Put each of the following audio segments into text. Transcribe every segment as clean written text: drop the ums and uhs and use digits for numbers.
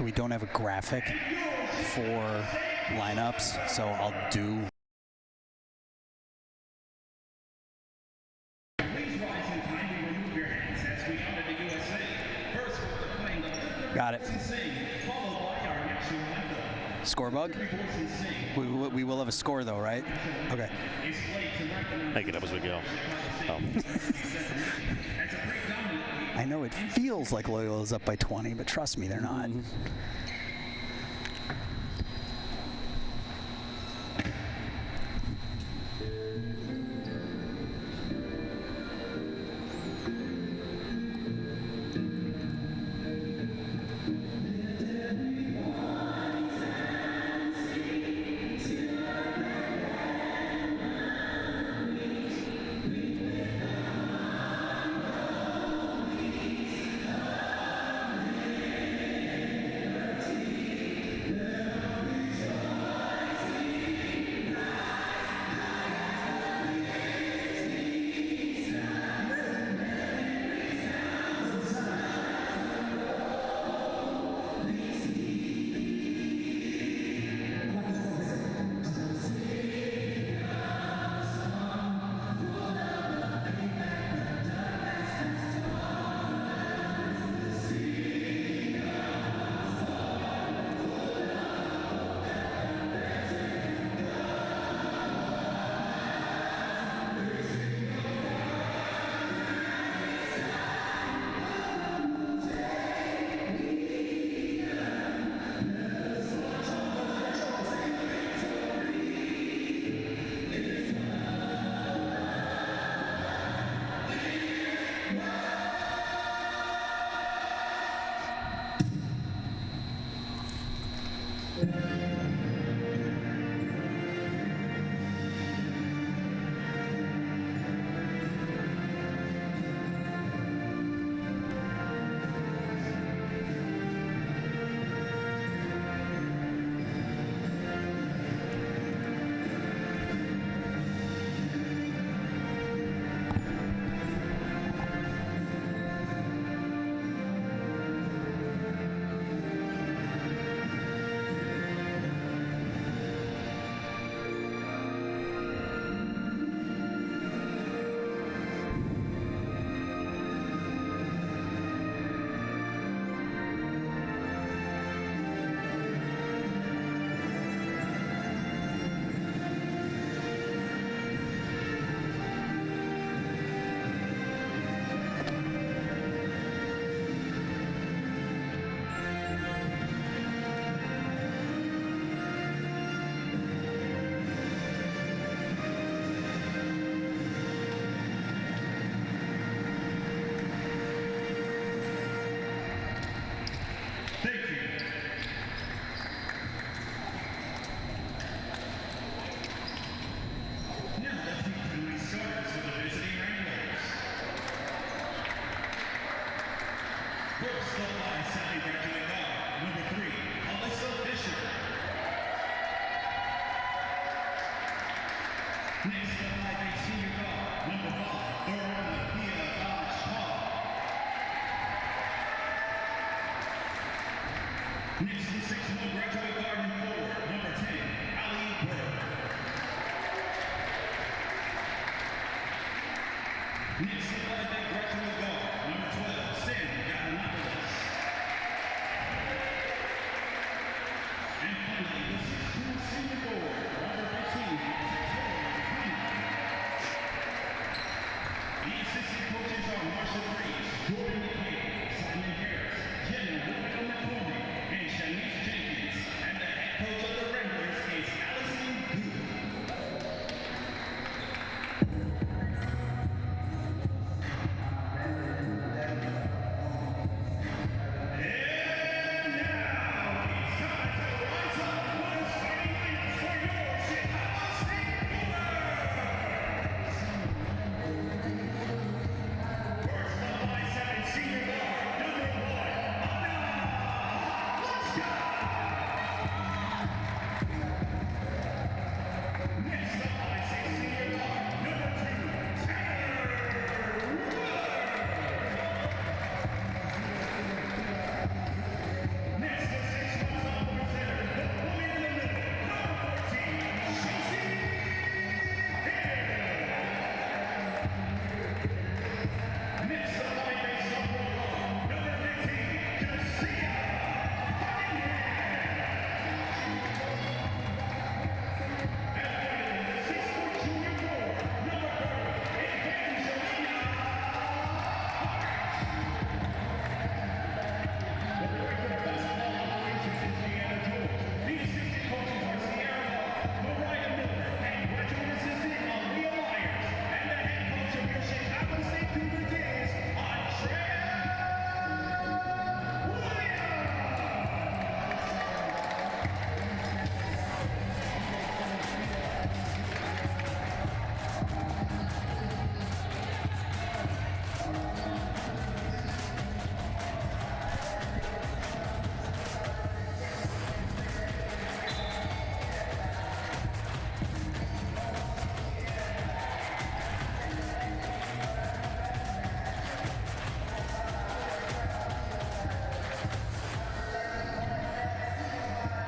so we don't have a graphic for lineups, so I'll do. Got it. Score bug? We will have a score though, right? Okay. Make it up as we go. Oh. I know it feels like Loyola's up by 20, but trust me, they're not.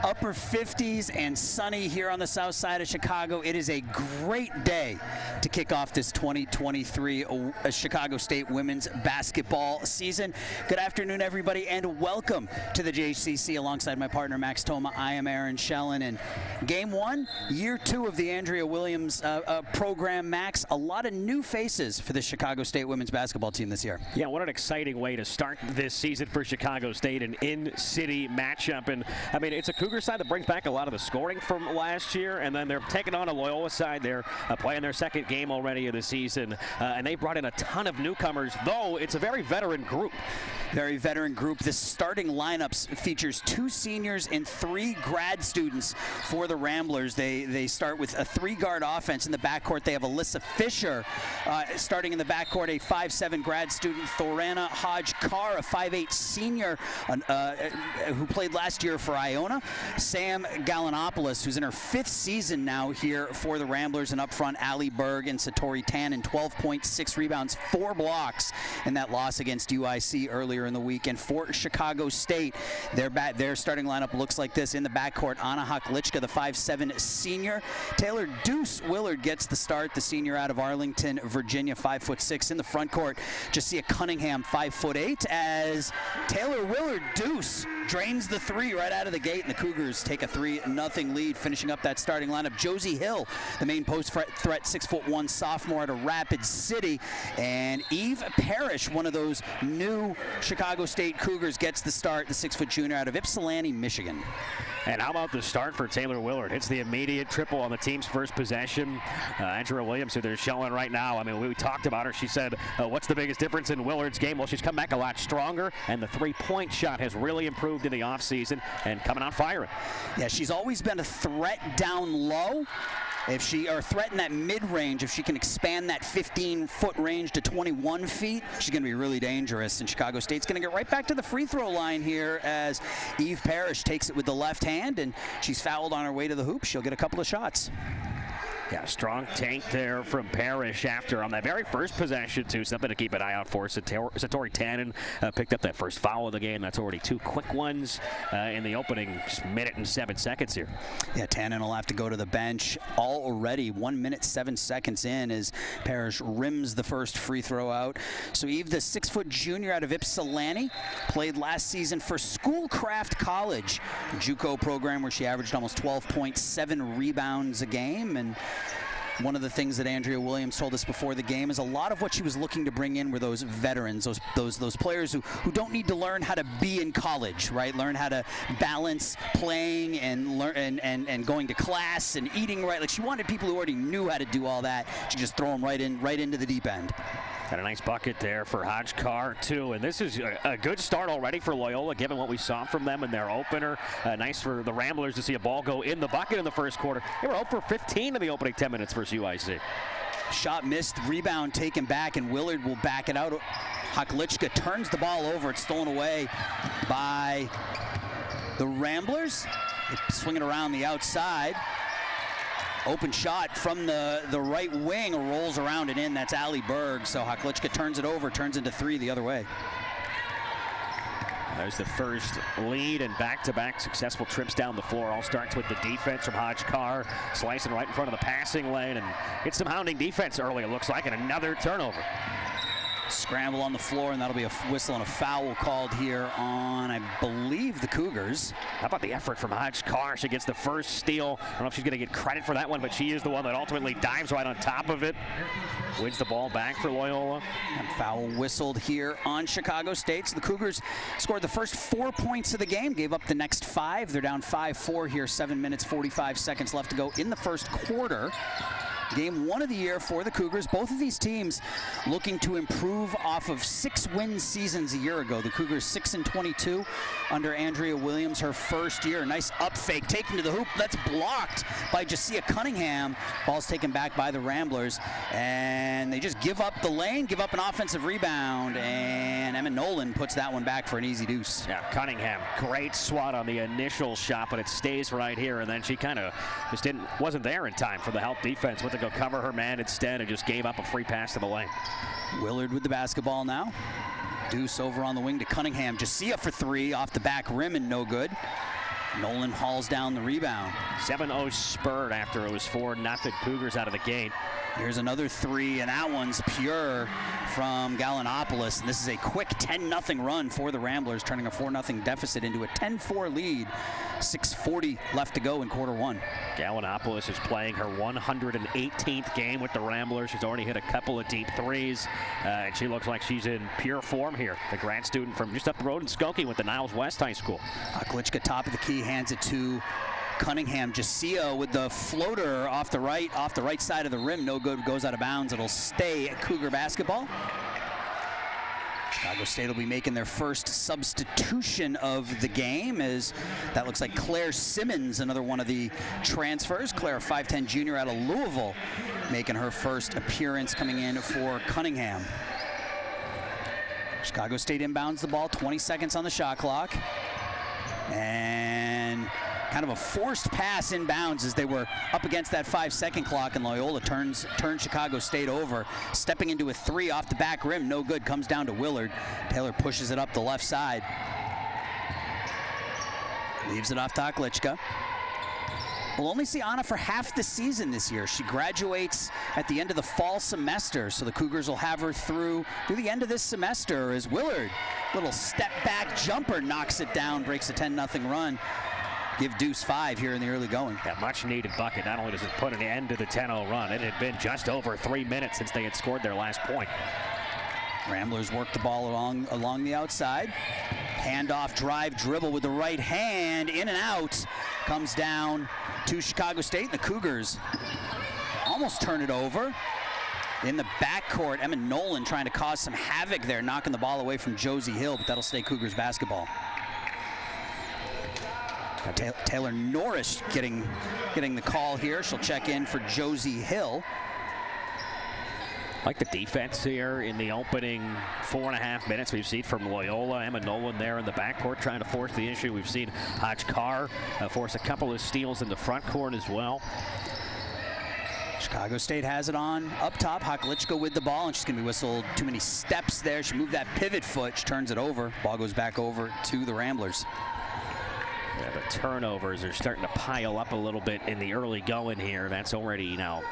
upper 50s and sunny here on the south side of Chicago. It is a great day to kick off this 2023 Chicago State women's basketball season. Good afternoon, everybody, and welcome to the JCC alongside my partner, Max Toma. I am Aaron Schellen, and game one, year two of the Andrea Williams program, Max. A lot of new faces for the Chicago State women's basketball team this year. Yeah, what an exciting way to start this season for Chicago State, an in-city matchup. And I mean, it's a Cougar side that brings back a lot of the scoring from last year, and then they're taking on a Loyola side. They're playing their second game already of the season, and they brought in a ton of newcomers, though it's a very veteran group. Very veteran group. This starting lineup features 2 seniors and 3 grad students for the Ramblers. They start with a 3-guard offense. In the backcourt, they have Alyssa Fisher starting in the backcourt, a 5'7" grad student, Thorana Hodge-Carr, a 5'8" senior who played last year for Iona, Sam Gallinopoulos, who's in her 5th season now here for the Ramblers, and up front, Allie Berg and Satori Tannen, 12.6 rebounds, 4 blocks in that loss against UIC earlier in the week. And for Chicago State, their starting lineup looks like this. In the backcourt, Anna Haklichka, the 5'7" senior. Taylor Deuce Willard gets the start, the senior out of Arlington, Virginia, 5'6". In the front court, Jacia Cunningham, 5'8", as Taylor Willard Deuce drains the 3 right out of the gate, and the Cougars take a 3-0 lead, finishing up that starting lineup. Josie Hill, the main post threat, 6'1" sophomore out of Rapid City, and Eve Parrish, one of those new Chicago State Cougars, gets the start, the 6' junior out of Ypsilanti, Michigan. And how about the start for Taylor Willard? It's the immediate triple on the team's first possession. Andrea Williams, who they're showing right now, I mean, we talked about her. She said, what's the biggest difference in Willard's game? Well, she's come back a lot stronger, and the 3-point shot has really improved in the offseason and coming on firing. Yeah, she's always been a threat down low. If she, or threaten that mid-range, if she can expand that 15-foot range to 21 feet, she's going to be really dangerous. And Chicago State's going to get right back to the free throw line here as Eve Parrish takes it with the left hand, and she's fouled on her way to the hoop. She'll get a couple of shots. Yeah, strong tank there from Parrish after on that very first possession, too. Something to keep an eye out for. Satori Tannen picked up that first foul of the game. That's already 2 quick ones in the opening minute and 7 seconds here. Yeah, Tannen will have to go to the bench already 1 minute, 7 seconds in as Parrish rims the first free throw out. So Eve, the 6' junior out of Ypsilanti, played last season for Schoolcraft College, a JUCO program where she averaged almost 12.7 rebounds a game. And one of the things that Andrea Williams told us before the game is a lot of what she was looking to bring in were those veterans, those players who don't need to learn how to be in college, right? Learn how to balance playing and learn and going to class and eating right. Like, she wanted people who already knew how to do all that. She just throw them right into the deep end. Got a nice bucket there for Hodge-Carr, too. And this is a good start already for Loyola, given what we saw from them in their opener. Nice for the Ramblers to see a ball go in the bucket in the first quarter. They were 0 for 15 in the opening 10 minutes versus UIC. Shot missed, rebound taken back, and Willard will back it out. Haklichka turns the ball over. It's stolen away by the Ramblers. They swing it around the outside. Open shot from the right wing, rolls around and in. That's Allie Berg. So Haklichka turns it over, turns into 3 the other way. There's the first lead and back-to-back successful trips down the floor. All starts with the defense from Hodge-Carr, slicing right in front of the passing lane, and it's some hounding defense early, it looks like, and another turnover. Scramble on the floor, and that'll be a whistle and a foul called here on, I believe, the Cougars. How about the effort from Hodge-Carr? She gets the first steal. I don't know if she's going to get credit for that one, but she is the one that ultimately dives right on top of it. Wins the ball back for Loyola. And foul whistled here on Chicago State. So the Cougars scored the first 4 points of the game, gave up the next 5. They're down 5-4 here, 7 minutes, 45 seconds left to go in the first quarter. Game 1 of the year for the Cougars. Both of these teams looking to improve off of 6-win seasons a year ago. The Cougars 6-22 under Andrea Williams, her first year. Nice up fake, taken to the hoop. That's blocked by Jacia Cunningham. Ball's taken back by the Ramblers, and they just give up the lane, give up an offensive rebound, and Emma Nolan puts that one back for an easy deuce. Yeah, Cunningham, great swat on the initial shot, but it stays right here, and then she kind of just wasn't there in time for the help defense. Went to go cover her man instead and just gave up a free pass to the lane. Willard with the basketball now. Deuce over on the wing to Cunningham. Jacia for 3 off the back rim and no good. Nolan hauls down the rebound. 7-0 spurt after it was 4-0 Cougars out of the gate. Here's another three, and that one's pure from Gallinopoulos. And this is a quick 10-0 run for the Ramblers, turning a 4-0 deficit into a 10-4 lead. 6:40 left to go in quarter one. Gallinopoulos is playing her 118th game with the Ramblers. She's already hit a couple of deep threes, and she looks like she's in pure form here. The grad student from just up the road in Skokie with the Niles West High School. Klichka, top of the key, hands it to Cunningham. Jacia with the floater off the right side of the rim. No good, goes out of bounds. It'll stay at Cougar basketball. Chicago State will be making their first substitution of the game, as that looks like Claire Simmons, another one of the transfers. Claire, 5'10" junior out of Louisville, making her first appearance, coming in for Cunningham. Chicago State inbounds the ball, 20 seconds on the shot clock. And kind of a forced pass inbounds as they were up against that 5-second clock, and Loyola turns Chicago State over. Stepping into a three off the back rim, no good, comes down to Willard. Taylor pushes it up the left side. Leaves it off to Klichka. We'll only see Anna for half the season this year. She graduates at the end of the fall semester, so the Cougars will have her through the end of this semester, as Willard, little step back jumper, knocks it down, breaks a 10-0 run. Give Deuce 5 here in the early going. That much needed bucket. Not only does it put an end to the 10-0 run, it had been just over 3 minutes since they had scored their last point. Ramblers work the ball along the outside. Handoff, drive, dribble with the right hand, in and out. Comes down to Chicago State, and the Cougars almost turn it over. In the backcourt, Emma Nolan trying to cause some havoc there, knocking the ball away from Josie Hill, but that'll stay Cougars basketball. Taylor Norris getting the call here. She'll check in for Josie Hill. Like the defense here in the opening 4.5 minutes we've seen from Loyola. Emma Nolan there in the backcourt trying to force the issue. We've seen Hodge Carr force a couple of steals in the front court as well. Chicago State has it on up top. Klichka with the ball, and she's going to be whistled too many steps there. She moved that pivot foot. She turns it over. Ball goes back over to the Ramblers. Yeah, the turnovers are starting to pile up a little bit in the early going here. That's already now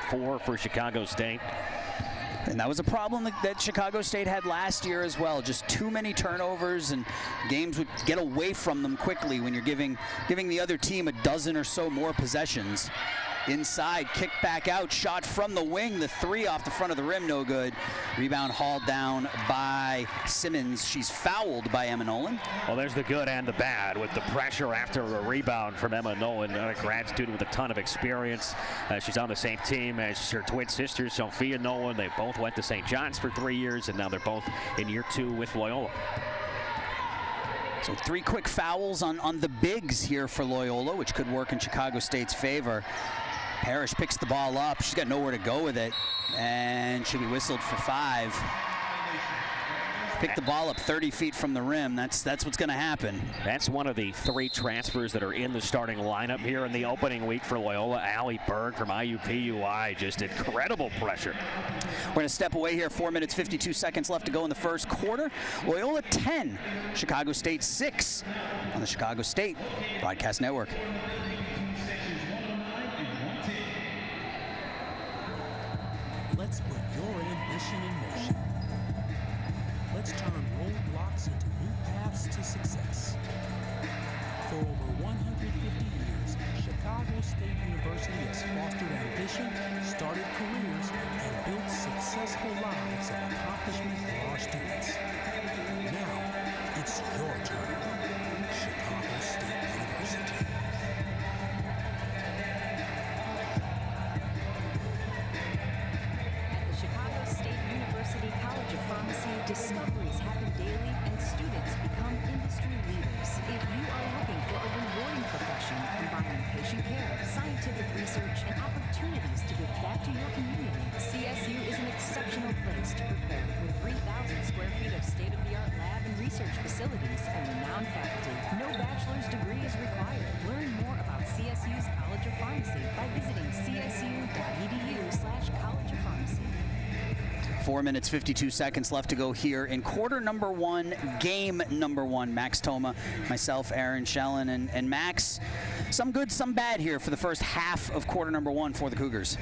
4 for Chicago State. And that was a problem that Chicago State had last year as well. Just too many turnovers, and games would get away from them quickly when you're giving the other team a dozen or so more possessions. Inside, kick back out, shot from the wing, the three off the front of the rim, no good. Rebound hauled down by Simmons. She's fouled by Emma Nolan. Well, there's the good and the bad with the pressure after a rebound from Emma Nolan, a grad student with a ton of experience. She's on the same team as her twin sister, Sophia Nolan. They both went to St. John's for 3 years, and now they're both in year 2 with Loyola. So 3 quick fouls on the bigs here for Loyola, which could work in Chicago State's favor. Parrish picks the ball up. She's got nowhere to go with it, and she'll be whistled for 5. Pick the ball up 30 feet from the rim. That's what's going to happen. That's one of the 3 transfers that are in the starting lineup here in the opening week for Loyola. Allie Berg from IUPUI, just incredible pressure. We're going to step away here. 4 minutes, 52 seconds left to go in the first quarter. Loyola 10, Chicago State 6 on the Chicago State Broadcast Network. Let's put your ambition in motion. Let's turn roadblocks into new paths to success. For over 150 years, Chicago State University has fostered ambition, started careers, and built successful lives and accomplishment for our students. Now, it's your turn. Chicago State University. Discoveries happen daily and students become industry leaders. If you are looking for a rewarding profession combining patient care, scientific research, and opportunities to give back to your community, CSU is an exceptional place to prepare. With 3,000 square feet of state-of-the-art lab and research facilities and renowned 4 minutes, 52 seconds left to go here in quarter number 1, game number 1. Max Toma, myself, Aaron Schellen, and Max. Some good, some bad here for the first half of quarter number 1 for the Cougars.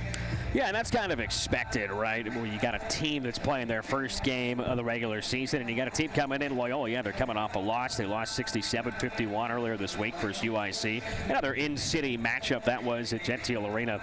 Yeah, and that's kind of expected, right? Where you got a team that's playing their first game of the regular season, and you got a team coming in, Loyola. Yeah, they're coming off a loss. They lost 67-51 earlier this week versus UIC. Another in-city matchup that was at Gentile Arena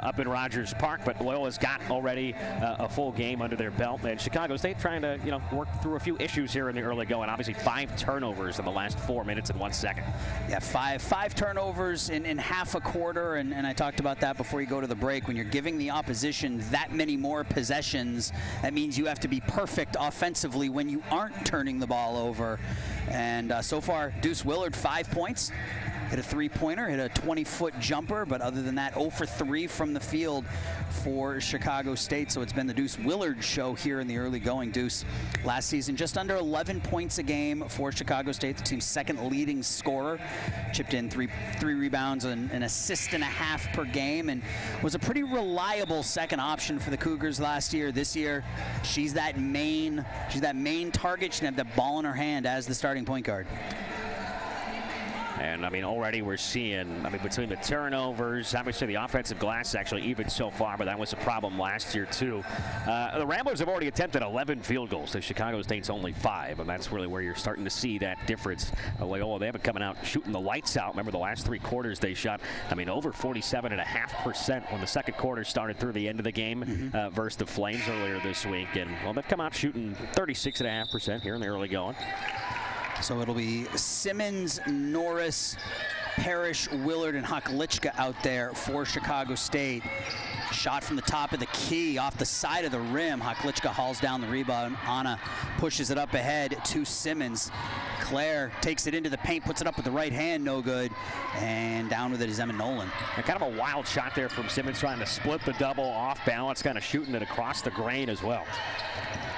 up in Rogers Park, but Loyola's got already a full game under their belt, and Chicago State trying to, work through a few issues here in the early going. Obviously, 5 turnovers in the last 4 minutes and 1 second. Yeah, five turnovers in half a quarter, and I talked about that before you go to the break. When you're giving the opposition that many more possessions, that means you have to be perfect offensively when you aren't turning the ball over. And so far, Deuce Willard, 5 points. Hit a 3-pointer, hit a 20-foot jumper, but other than that, 0 for 3 from the field for Chicago State. So it's been the Deuce Willard show here in the early going. Deuce, last season, just under 11 points a game for Chicago State, the team's second leading scorer. Chipped in three rebounds and an assist and a half per game, and was a pretty reliable second option for the Cougars last year. This year, she's that main target. She can have the ball in her hand as the starting point guard. And, already we're seeing, between the turnovers, obviously the offensive glass is actually even so far, but that was a problem last year, too. The Ramblers have already attempted 11 field goals to Chicago State's only 5, and that's really where you're starting to see that difference. Loyola, they haven't coming out shooting the lights out. Remember, the last 3 quarters they shot, over 47.5% when the second quarter started through the end of the game versus the Flames earlier this week. And, they've come out shooting 36.5% here in the early going. So it'll be Simmons, Norris, Parrish, Willard, and Haklichka out there for Chicago State. Shot from the top of the key off the side of the rim. Haklichka hauls down the rebound. Anna pushes it up ahead to Simmons. Claire takes it into the paint, puts it up with the right hand, no good. And down with it is Emma Nolan. And kind of a wild shot there from Simmons, trying to split the double off balance, kind of shooting it across the grain as well.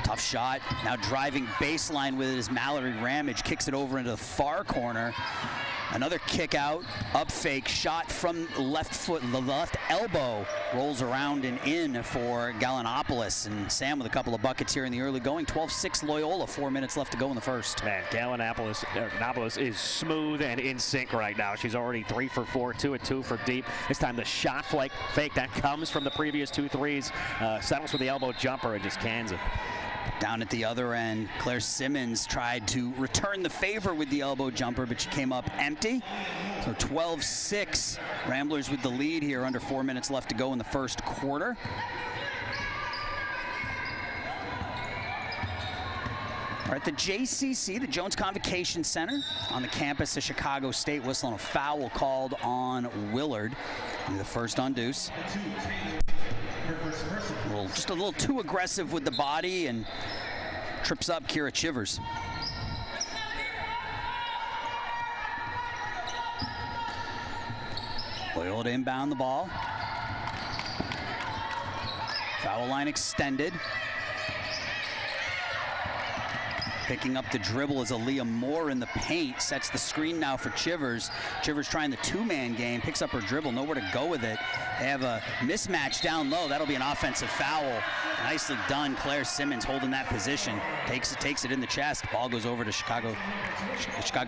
Tough shot. Now driving baseline with it is Mallory Ramage. Kicks it over into the far corner. Another kick out, up fake, shot from left foot, the left elbow, rolls around and in for Gallinopoulos. And Sam with a couple of buckets here in the early going. 12-6 Loyola, 4 minutes left to go in the first. Man, Gallinopoulos is smooth and in sync right now. She's already 3 for 4, 2 and 2 for deep. This time the shot fake that comes from the previous 2 threes, settles with the elbow jumper and just cans it. Down at the other end, Claire Simmons tried to return the favor with the elbow jumper, but she came up empty. So 12-6, Ramblers with the lead here, under 4 minutes left to go in the first quarter. We're at the JCC, the Jones Convocation Center, on the campus of Chicago State. Whistling a foul called on Willard. The first on Deuce. Just a little too aggressive with the body and trips up Kira Chivers. Loyola to inbound the ball. Foul line extended. Picking up the dribble is Aaliyah Moore in the paint. Sets the screen now for Chivers. Chivers trying the 2-man game. Picks up her dribble. Nowhere to go with it. They have a mismatch down low. That'll be an offensive foul. Nicely done. Claire Simmons holding that position. Takes it in the chest. Ball goes over to Chicago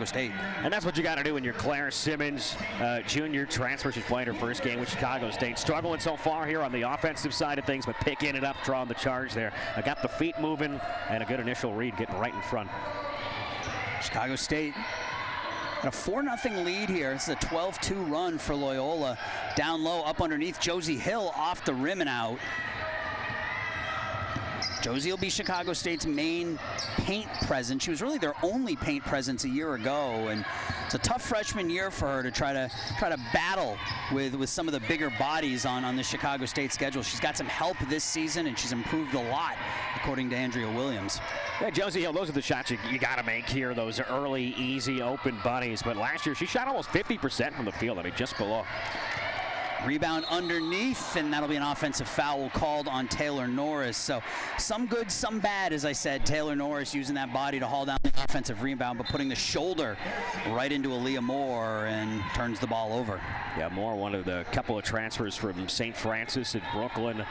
State. And that's what you got to do when you're Claire Simmons, junior transfer. She's playing her first game with Chicago State. Struggling so far here on the offensive side of things, but picking it up, drawing the charge there. I got the feet moving and a good initial read, getting right in front. Chicago State got a 4-0 lead here. This is a 12-2 run for Loyola. Down low, up underneath. Josie Hill off the rim and out. Josie will be Chicago State's main paint presence. She was really their only paint presence a year ago, and it's a tough freshman year for her to try to battle with some of the bigger bodies on the Chicago State schedule. She's got some help this season, and she's improved a lot, according to Andrea Williams. Yeah, Josie Hill, those are the shots you got to make here, those early, easy, open bunnies. But last year, she shot almost 50% from the field. Just below. Rebound underneath, and that'll be an offensive foul called on Taylor Norris. So some good, some bad, as I said. Taylor Norris using that body to haul down the offensive rebound, but putting the shoulder right into Aaliyah Moore and turns the ball over. Yeah, Moore, one of the couple of transfers from St. Francis in Brooklyn.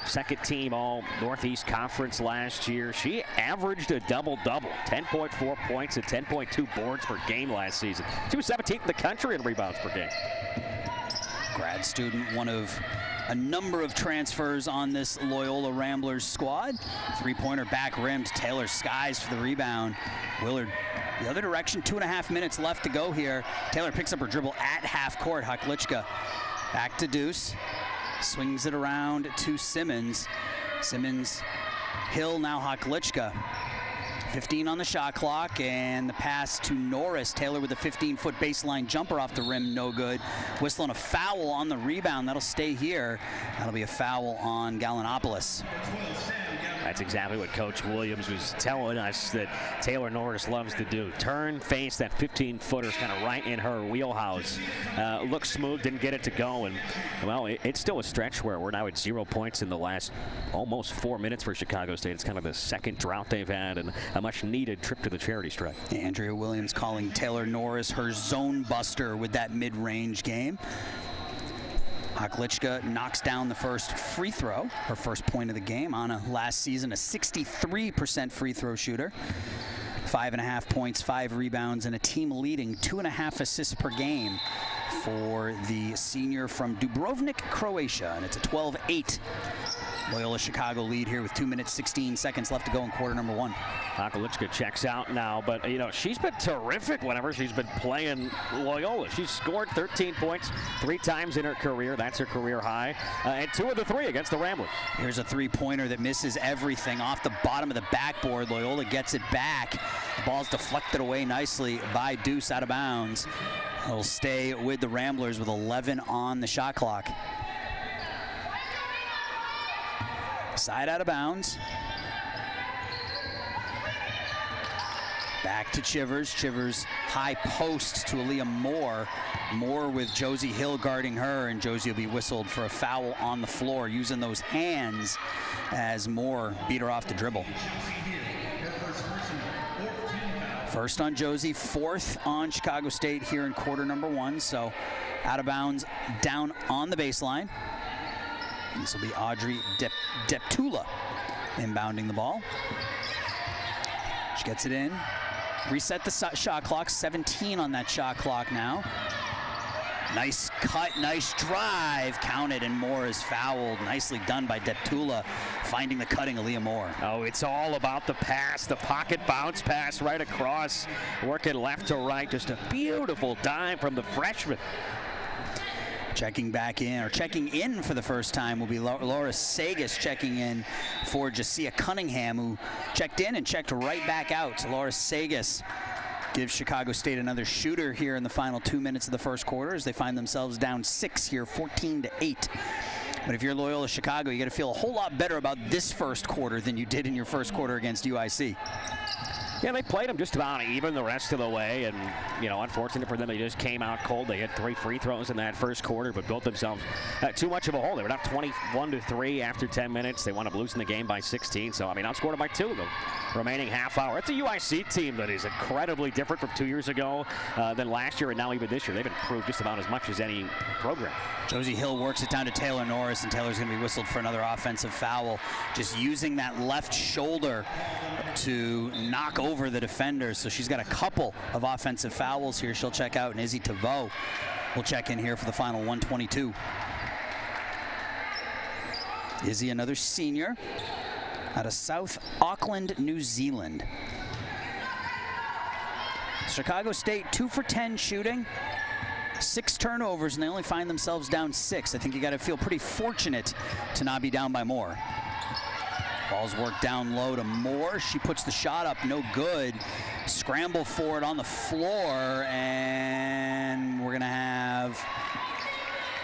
Second team all Northeast Conference last year. She averaged a double-double, 10.4 points and 10.2 boards per game last season. She was 17th in the country in rebounds per game. Grad student, one of a number of transfers on this Loyola Ramblers squad. Three-pointer back rimmed. Taylor skies for the rebound. Willard the other direction. 2.5 minutes left to go here. Taylor picks up her dribble at half court. Haklichka back to Deuce. Swings it around to Simmons. Simmons, Hill, now Haklichka. 15 on the shot clock, and the pass to Norris. Taylor with a 15-foot baseline jumper off the rim, no good. Whistling a foul on the rebound. That'll stay here. That'll be a foul on Gallinopoulos. That's exactly what Coach Williams was telling us that Taylor Norris loves to do. Turn, face that 15-footer kind of right in her wheelhouse. Looks smooth, didn't get it to go. And, well, it's still a stretch where we're now at 0 points in the last almost 4 minutes for Chicago State. It's kind of the second drought they've had and a much-needed trip to the charity stripe. Andrea Williams calling Taylor Norris her zone buster with that mid-range game. Haklichka knocks down the first free throw, her first point of the game. Anna last season a 63% free throw shooter. 5.5 points, 5 rebounds, and a team leading 2.5 assists per game for the senior from Dubrovnik, Croatia. And it's a 12-8 Loyola Chicago lead here with 2 minutes, 16 seconds left to go in quarter number 1. Haklichka checks out now, but you know, she's been terrific whenever she's been playing Loyola. She's scored 13 points 3 times in her career. That's her career high. And 2 of the 3 against the Ramblers. Here's a three-pointer that misses everything off the bottom of the backboard. Loyola gets it back. The ball's deflected away nicely by Deuce out of bounds. He'll stay with the Ramblers with 11 on the shot clock. Side out of bounds. Back to Chivers. Chivers high post to Aaliyah Moore. Moore with Josie Hill guarding her, and Josie will be whistled for a foul on the floor using those hands as Moore beat her off the dribble. First on Josie, 4th on Chicago State here in quarter number 1. So out of bounds down on the baseline. This will be Audrey Deptula inbounding the ball. She gets it in. Reset the shot clock. 17 on that shot clock now. Nice cut, nice drive. Counted, and Moore is fouled. Nicely done by Deptula, finding the cutting Aaliyah Moore. Oh, it's all about the pass, the pocket bounce pass right across, working left to right. Just a beautiful dime from the freshman. Checking back in, or checking in for the first time, will be Laura Sagas checking in for Jacia Cunningham, who checked in and checked right back out. So Laura Sagas gives Chicago State another shooter here in the final 2 minutes of the first quarter as they find themselves down 6 here, 14-8. But if you're Loyola Chicago, you got to feel a whole lot better about this first quarter than you did in your first quarter against UIC. Yeah, they played them just about even the rest of the way, and, you know, unfortunate for them, they just came out cold. They had 3 free throws in that first quarter, but built themselves too much of a hole. They were up 21-3 after 10 minutes. They wound up losing the game by 16, so, I mean, outscored them by 2 the remaining half hour. It's a UIC team that is incredibly different from 2 years ago than last year, and now even this year. They've improved just about as much as any program. Josie Hill works it down to Taylor Norris, and Taylor's going to be whistled for another offensive foul, just using that left shoulder to knock over the defender. So she's got a couple of offensive fouls here. She'll check out, and Izzy Tavo will check in here for the final 122. Izzy, another senior out of South Auckland, New Zealand. Chicago State 2 for 10 shooting. 6 turnovers, and they only find themselves down 6. I think you got to feel pretty fortunate to not be down by more. Ball's worked down low to Moore. She puts the shot up, no good. Scramble for it on the floor, and we're going to have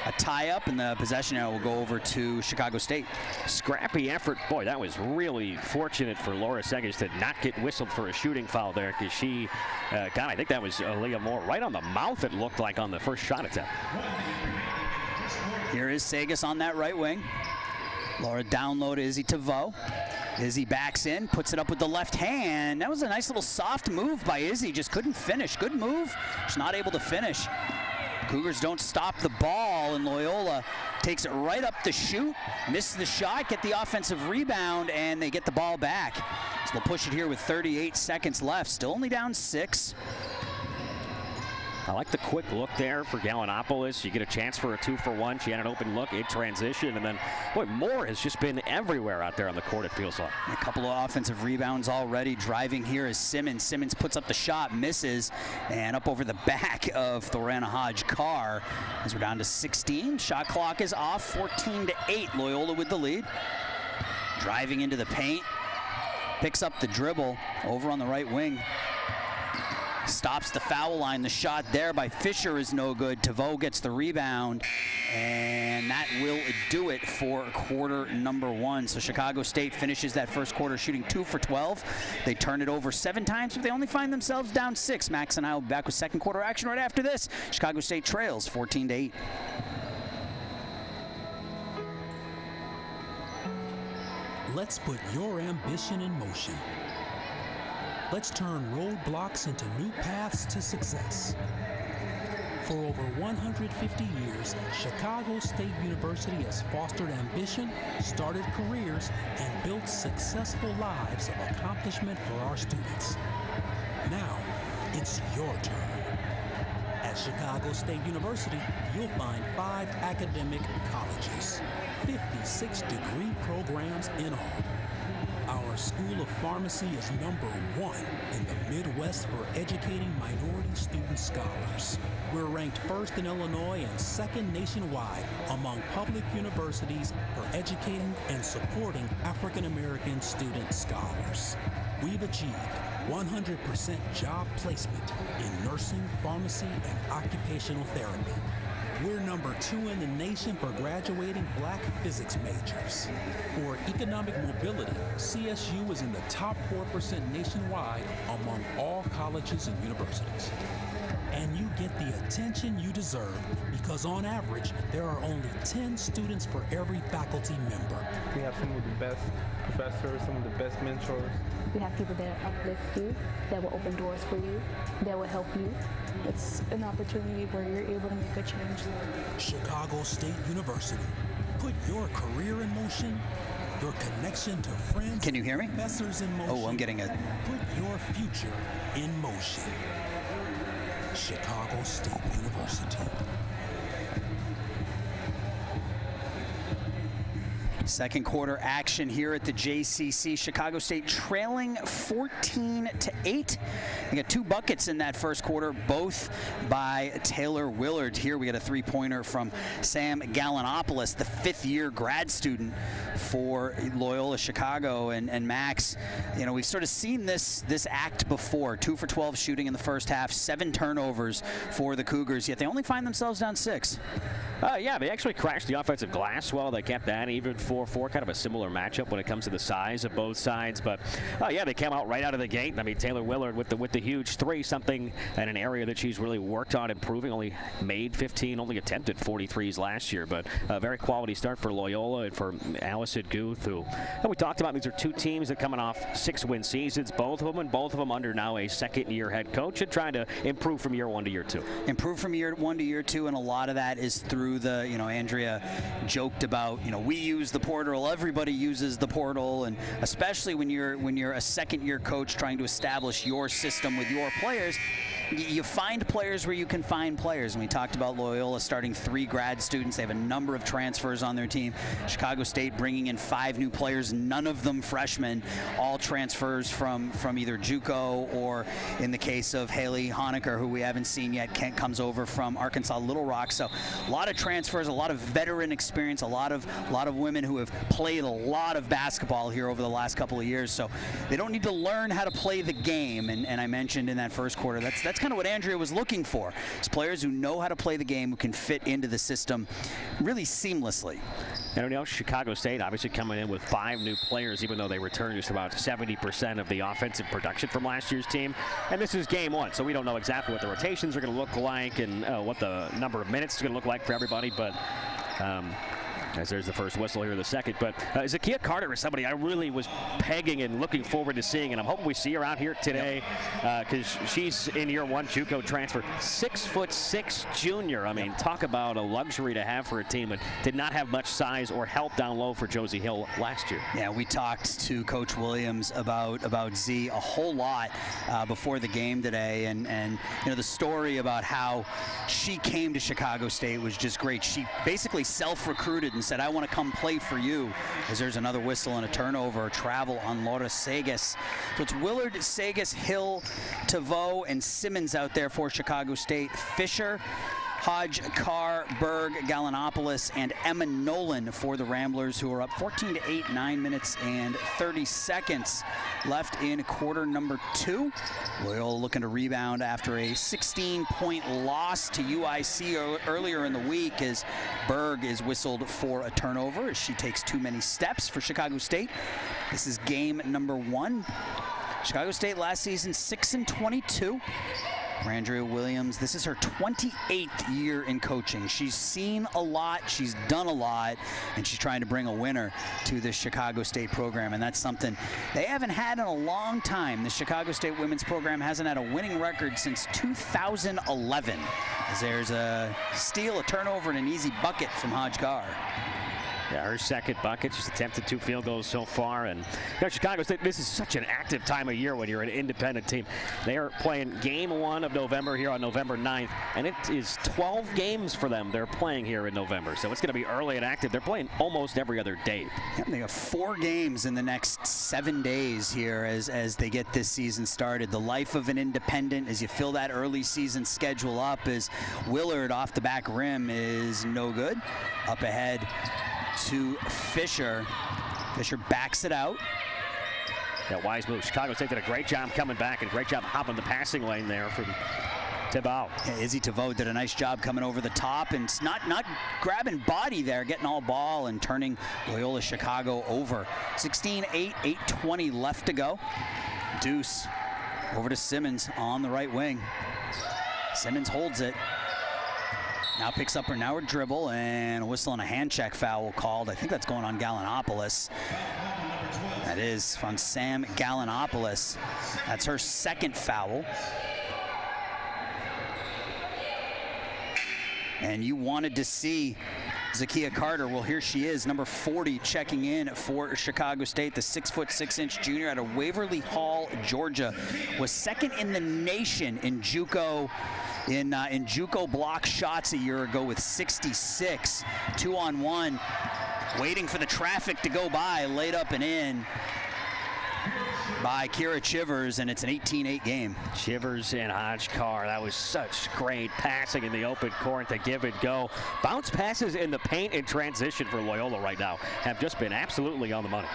a tie-up, and the possession arrow will go over to Chicago State. Scrappy effort. Boy, that was really fortunate for Laura Sagas to not get whistled for a shooting foul there, because she I think that was Aaliyah Moore right on the mouth, it looked like, on the first shot attempt. Here is Sagas on that right wing. Laura down low to Izzy Tavo. Izzy backs in, puts it up with the left hand. That was a nice little soft move by Izzy, just couldn't finish. Good move, just not able to finish. Cougars don't stop the ball, and Loyola takes it right up the chute, misses the shot, get the offensive rebound, and they get the ball back. So they'll push it here with 38 seconds left, still only down 6. I like the quick look there for Gallinopoulos. You get a chance for a 2-for-1. She had an open look in transition, and then, boy, Moore has just been everywhere out there on the court, it feels like. A couple of offensive rebounds already. Driving here is Simmons. Simmons puts up the shot, misses, and up over the back of Thorana Hodge-Carr as we're down to 16. Shot clock is off, 14-8. Loyola with the lead. Driving into the paint. Picks up the dribble over on the right wing. Stops the foul line. The shot there by Fisher is no good. Tavo gets the rebound, and that will do it for quarter number 1. So Chicago State finishes that first quarter shooting 2 for 12. They turn it over 7 times, but they only find themselves down 6. Max and I will be back with second quarter action right after this. Chicago State trails 14-8. Let's put your ambition in motion. Let's turn roadblocks into new paths to success. For over 150 years, Chicago State University has fostered ambition, started careers, and built successful lives of accomplishment for our students. Now, it's your turn. At Chicago State University, you'll find 5 academic colleges, 56 degree programs in all. Our School of Pharmacy is #1 in the Midwest for educating minority student scholars. We're ranked 1st in Illinois and 2nd nationwide among public universities for educating and supporting African American student scholars. We've achieved 100% job placement in nursing, pharmacy, and occupational therapy. We're #2 in the nation for graduating black physics majors. For economic mobility, CSU is in the top 4% nationwide among all colleges and universities. And you get the attention you deserve because on average, there are only 10 students for every faculty member. We have some of the best professors, some of the best mentors. We have people that uplift you, that will open doors for you, that will help you. It's an opportunity where you're able to make a change. Chicago State University. Put your career in motion, your connection to friends. Can you hear me? Professors in motion. Oh, I'm getting it. Put your future in motion. Chicago State University. Second quarter action here at the JCC. Chicago State trailing 14-8. We got 2 buckets in that first quarter, both by Taylor Willard. Here we got a 3-pointer from Sam Gallinopoulos, the 5th-year grad student for Loyola Chicago. And Max, you know, we've sort of seen this act before. 2 for 12 shooting in the first half, 7 turnovers for the Cougars, yet they only find themselves down 6. Yeah, they actually crashed the offensive glass well. They kept that even 4-4, kind of a similar matchup when it comes to the size of both sides. But yeah, they came out right out of the gate. I mean, Taylor Willard with the huge 3, something in an area that she's really worked on improving. Only made 15, only attempted 43s last year. But a very quality start for Loyola and for Allison Guth, who we talked about. These are 2 teams that coming off 6-win seasons, both of them under now a 2nd-year head coach and trying to improve from year 1 to year 2. Improve from year 1 to year 2, and a lot of that is through the, you know, Andrea joked about, you know, we use the portal, everybody uses the portal, and especially when you're a 2nd-year coach trying to establish your system with your players, you find players where you can find players. And we talked about Loyola starting 3 grad students. They have a number of transfers on their team. Chicago State bringing in 5 new players, none of them freshmen, all transfers from either JUCO or, in the case of Haley Honecker, who we haven't seen yet, comes over from Arkansas Little Rock. So a lot of transfers, a lot of veteran experience, a lot of women who have played a lot of basketball here over the last couple of years. So they don't need to learn how to play the game. And I mentioned in that first quarter, that's kind of what Andrea was looking for. It's players who know how to play the game, who can fit into the system really seamlessly. And you know, Chicago State obviously coming in with 5 new players, even though they returned just about 70% of the offensive production from last year's team. And this is game 1, so we don't know exactly what the rotations are going to look like and what the number of minutes is going to look like for everybody. But As there's the first whistle here in the second. But Zakia Carter is somebody I really was pegging and looking forward to seeing, and I'm hoping we see her out here today because she's in year one JUCO transfer. 6'6" junior. I mean, talk about a luxury to have for a team that did not have much size or help down low for Josie Hill last year. Yeah, we talked to Coach Williams about Z a whole lot before the game today, and you know, the story about how she came to Chicago State was just great. She basically self-recruited and said, I want to come play for you. As there's another whistle and a turnover, a travel on Laura Segas. So it's Willard, Segas, Hill, Tavo, and Simmons out there for Chicago State. Fisher, Hodge, Carr, Berg, Gallinopoulos, and Emma Nolan for the Ramblers, who are up 14-8, 9 minutes and 30 seconds left in quarter number 2. Loyola looking to rebound after a 16-point loss to UIC earlier in the week, as Berg is whistled for a turnover as she takes too many steps for Chicago State. This is game number 1. Chicago State last season 6-22. Andrea Williams, this is her 28th year in coaching. She's seen a lot, she's done a lot, and she's trying to bring a winner to the Chicago State program, and that's something they haven't had in a long time. The Chicago State women's program hasn't had a winning record since 2011. As there's a steal, a turnover, and an easy bucket from Hodge Carr. Yeah, her second bucket. She's attempted 2 field goals so far. And you know, Chicago State, this is such an active time of year when you're an independent team. They are playing game 1 of November here on November 9th, and it is 12 games for them they're playing here in November. So it's going to be early and active. They're playing almost every other day. Yep, they have 4 games in the next 7 days here as they get this season started. The life of an independent as you fill that early season schedule up, is Willard off the back rim is no good. Up ahead to Fisher. Fisher backs it out. Yeah, wise move. Chicago State did a great job coming back and a great job hopping the passing lane there from Tavo. Yeah, Izzy Tavo did a nice job coming over the top and not grabbing body there, getting all ball and turning Loyola Chicago over. 16-8, 8:20 left to go. Deuce over to Simmons on the right wing. Simmons holds it. Now picks up her dribble, and a whistle and a hand check foul called. I think that's going on Gallinopoulos. That is on Sam Gallinopoulos. That's her second foul. And you wanted to see Zakia Carter. Well, here she is, number 40, checking in for Chicago State. The 6'6" junior out of Waverly Hall, Georgia, was second in the nation in JUCO. In JUCO block shots a year ago with 66. 2-on-1, waiting for the traffic to go by, laid up and in by Kira Chivers, and it's an 18-8 game. Chivers and Hodge Carr, that was such great passing in the open court to give it go. Bounce passes in the paint in transition for Loyola right now have just been absolutely on the money.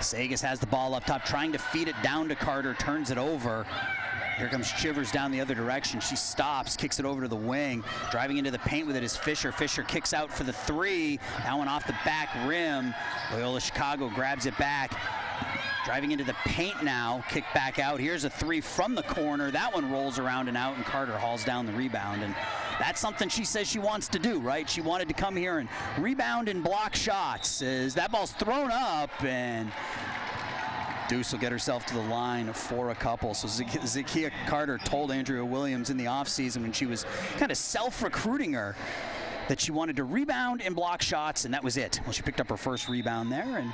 Segas has the ball up top, trying to feed it down to Carter, turns it over. Here comes Chivers down the other direction. She stops, kicks it over to the wing. Driving into the paint with it is Fisher. Fisher kicks out for the 3. That one off the back rim. Loyola Chicago grabs it back. Driving into the paint now, kick back out. Here's a 3 from the corner. That one rolls around and out, and Carter hauls down the rebound. And that's something she says she wants to do, right? She wanted to come here and rebound and block shots. As that ball's thrown up, and Deuce will get herself to the line for a couple. So Zakia Carter told Andrea Williams in the offseason when she was kind of self-recruiting her that she wanted to rebound and block shots, and that was it. Well, she picked up her first rebound there, and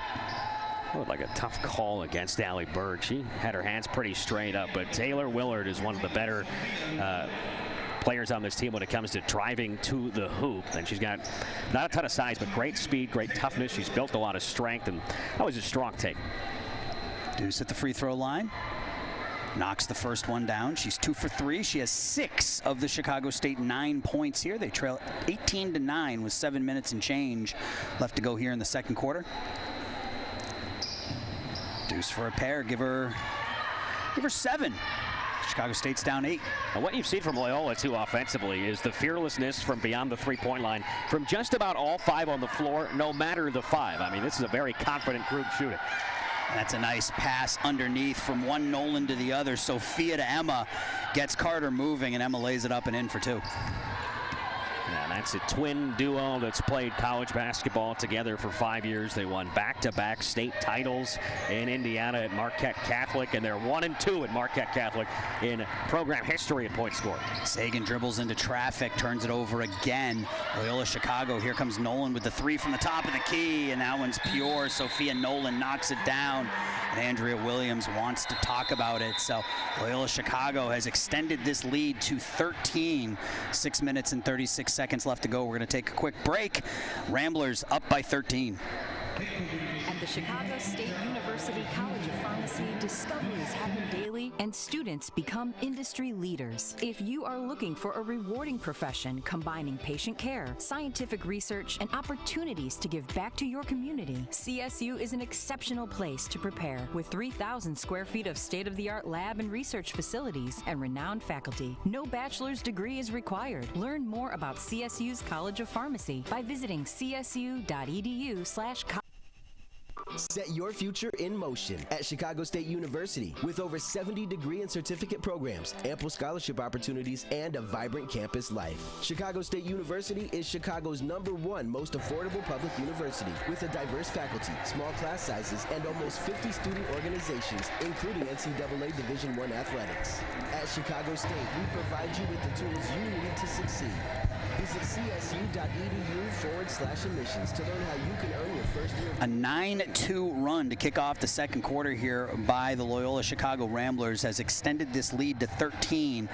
looked like a tough call against Allie Berg. She had her hands pretty straight up, but Taylor Willard is one of the better players on this team when it comes to driving to the hoop. And she's got not a ton of size, but great speed, great toughness. She's built a lot of strength, and that was a strong take. Deuce at the free throw line. Knocks the first one down. She's 2 for 3. She has 6 of the Chicago State 9 points here. They trail 18-9 with 7 minutes and change left to go here in the second quarter. Deuce for a pair. Give her 7. Chicago State's down 8. And what you've seen from Loyola, too, offensively is the fearlessness from beyond the three-point line from just about all 5 on the floor, no matter the 5. I mean, this is a very confident group shooting. And that's a nice pass underneath from one Nolan to the other. Sophia to Emma, gets Carter moving, and Emma lays it up and in for 2. Yeah, That's a twin duo that's played college basketball together for 5 years. They won back-to-back state titles in Indiana at Marquette Catholic, and they're 1-2 at Marquette Catholic in program history at point score. Sagan dribbles into traffic, turns it over again. Loyola Chicago, here comes Nolan with the three from the top of the key, and that one's pure. Sophia Nolan knocks it down, and Andrea Williams wants to talk about it. So Loyola Chicago has extended this lead to 13. 6 minutes and 36 seconds left to go. We're going to take a quick break. Ramblers up by 13. At the Chicago State University College of Pharmacy, discoveries happen daily and students become industry leaders. If you are looking for a rewarding profession combining patient care, scientific research, and opportunities to give back to your community, CSU is an exceptional place to prepare with 3,000 square feet of state-of-the-art lab and research facilities and renowned faculty. No bachelor's degree is required. Learn more about CSU's College of Pharmacy by visiting csu.edu/college. Set your future in motion at Chicago State University with over 70 degree and certificate programs, ample scholarship opportunities, and a vibrant campus life. Chicago State University is Chicago's #1 most affordable public university with a diverse faculty, small class sizes, and almost 50 student organizations, including NCAA Division I athletics. At Chicago State, we provide you with the tools you need to succeed. Visit csu.edu/admissions to learn how you can earn your first year. A 9-2 run to kick off the second quarter here by the Loyola Chicago Ramblers has extended this lead to 13.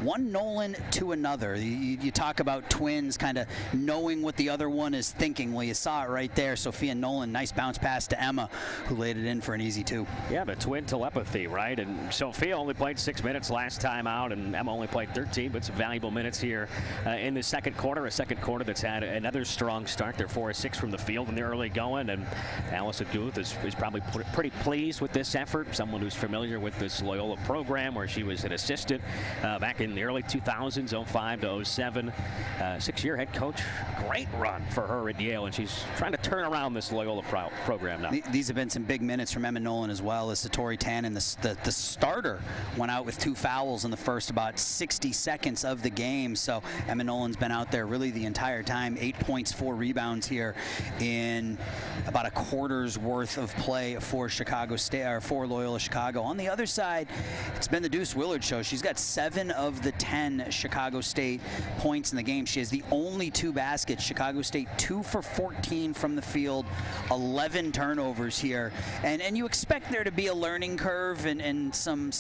One Nolan to another. You talk about twins kind of knowing what the other one is thinking. Well, you saw it right there. Sophia Nolan, nice bounce pass to Emma, who laid it in for an easy two. Yeah, the twin telepathy, right? And Sophia only played 6 minutes last time out, and Emma only played 13, but some valuable minutes here in the second quarter. A second quarter that's had another strong start. They're 4 of 6 from the field in the early going, and Allison Guth is probably pretty pleased with this effort. Someone who's familiar with this Loyola program, where she was an assistant back in the early 2000s, 05 to 07. 6-year head coach. Great run for her at Yale, and she's trying to turn around this Loyola program now. These have been some big minutes from Emma Nolan as well. As Satori Tannen, the starter, went out with 2 fouls in the first about 60 seconds of the game. So Emma Nolan's been out there really the entire time. 8 points, 4 rebounds here in about a quarter's worth of play for Chicago State, or for Loyola Chicago. On the other side, it's been the Deuce Willard show. She's got 7 of the 10 Chicago State points in the game. She has the only 2 baskets. Chicago State 2 for 14 from the field, 11 turnovers here, and you expect there to be a learning curve and some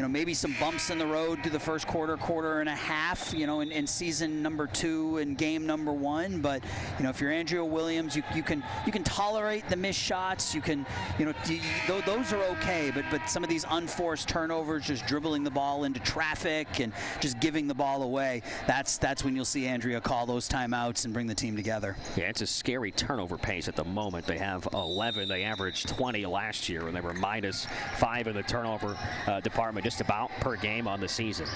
maybe some bumps in the road to the first quarter and a half, in season number 2 and game number 1. But if you're Andrea Williams, you can tolerate the missed shots. You can, those are okay. But some of these unforced turnovers, just dribbling the ball into traffic and just giving the ball away, that's when you'll see Andrea call those timeouts and bring the team together. Yeah, it's a scary turnover pace at the moment. They have 11. They averaged 20 last year, and they were -5 in the turnover department, just about per game on the season.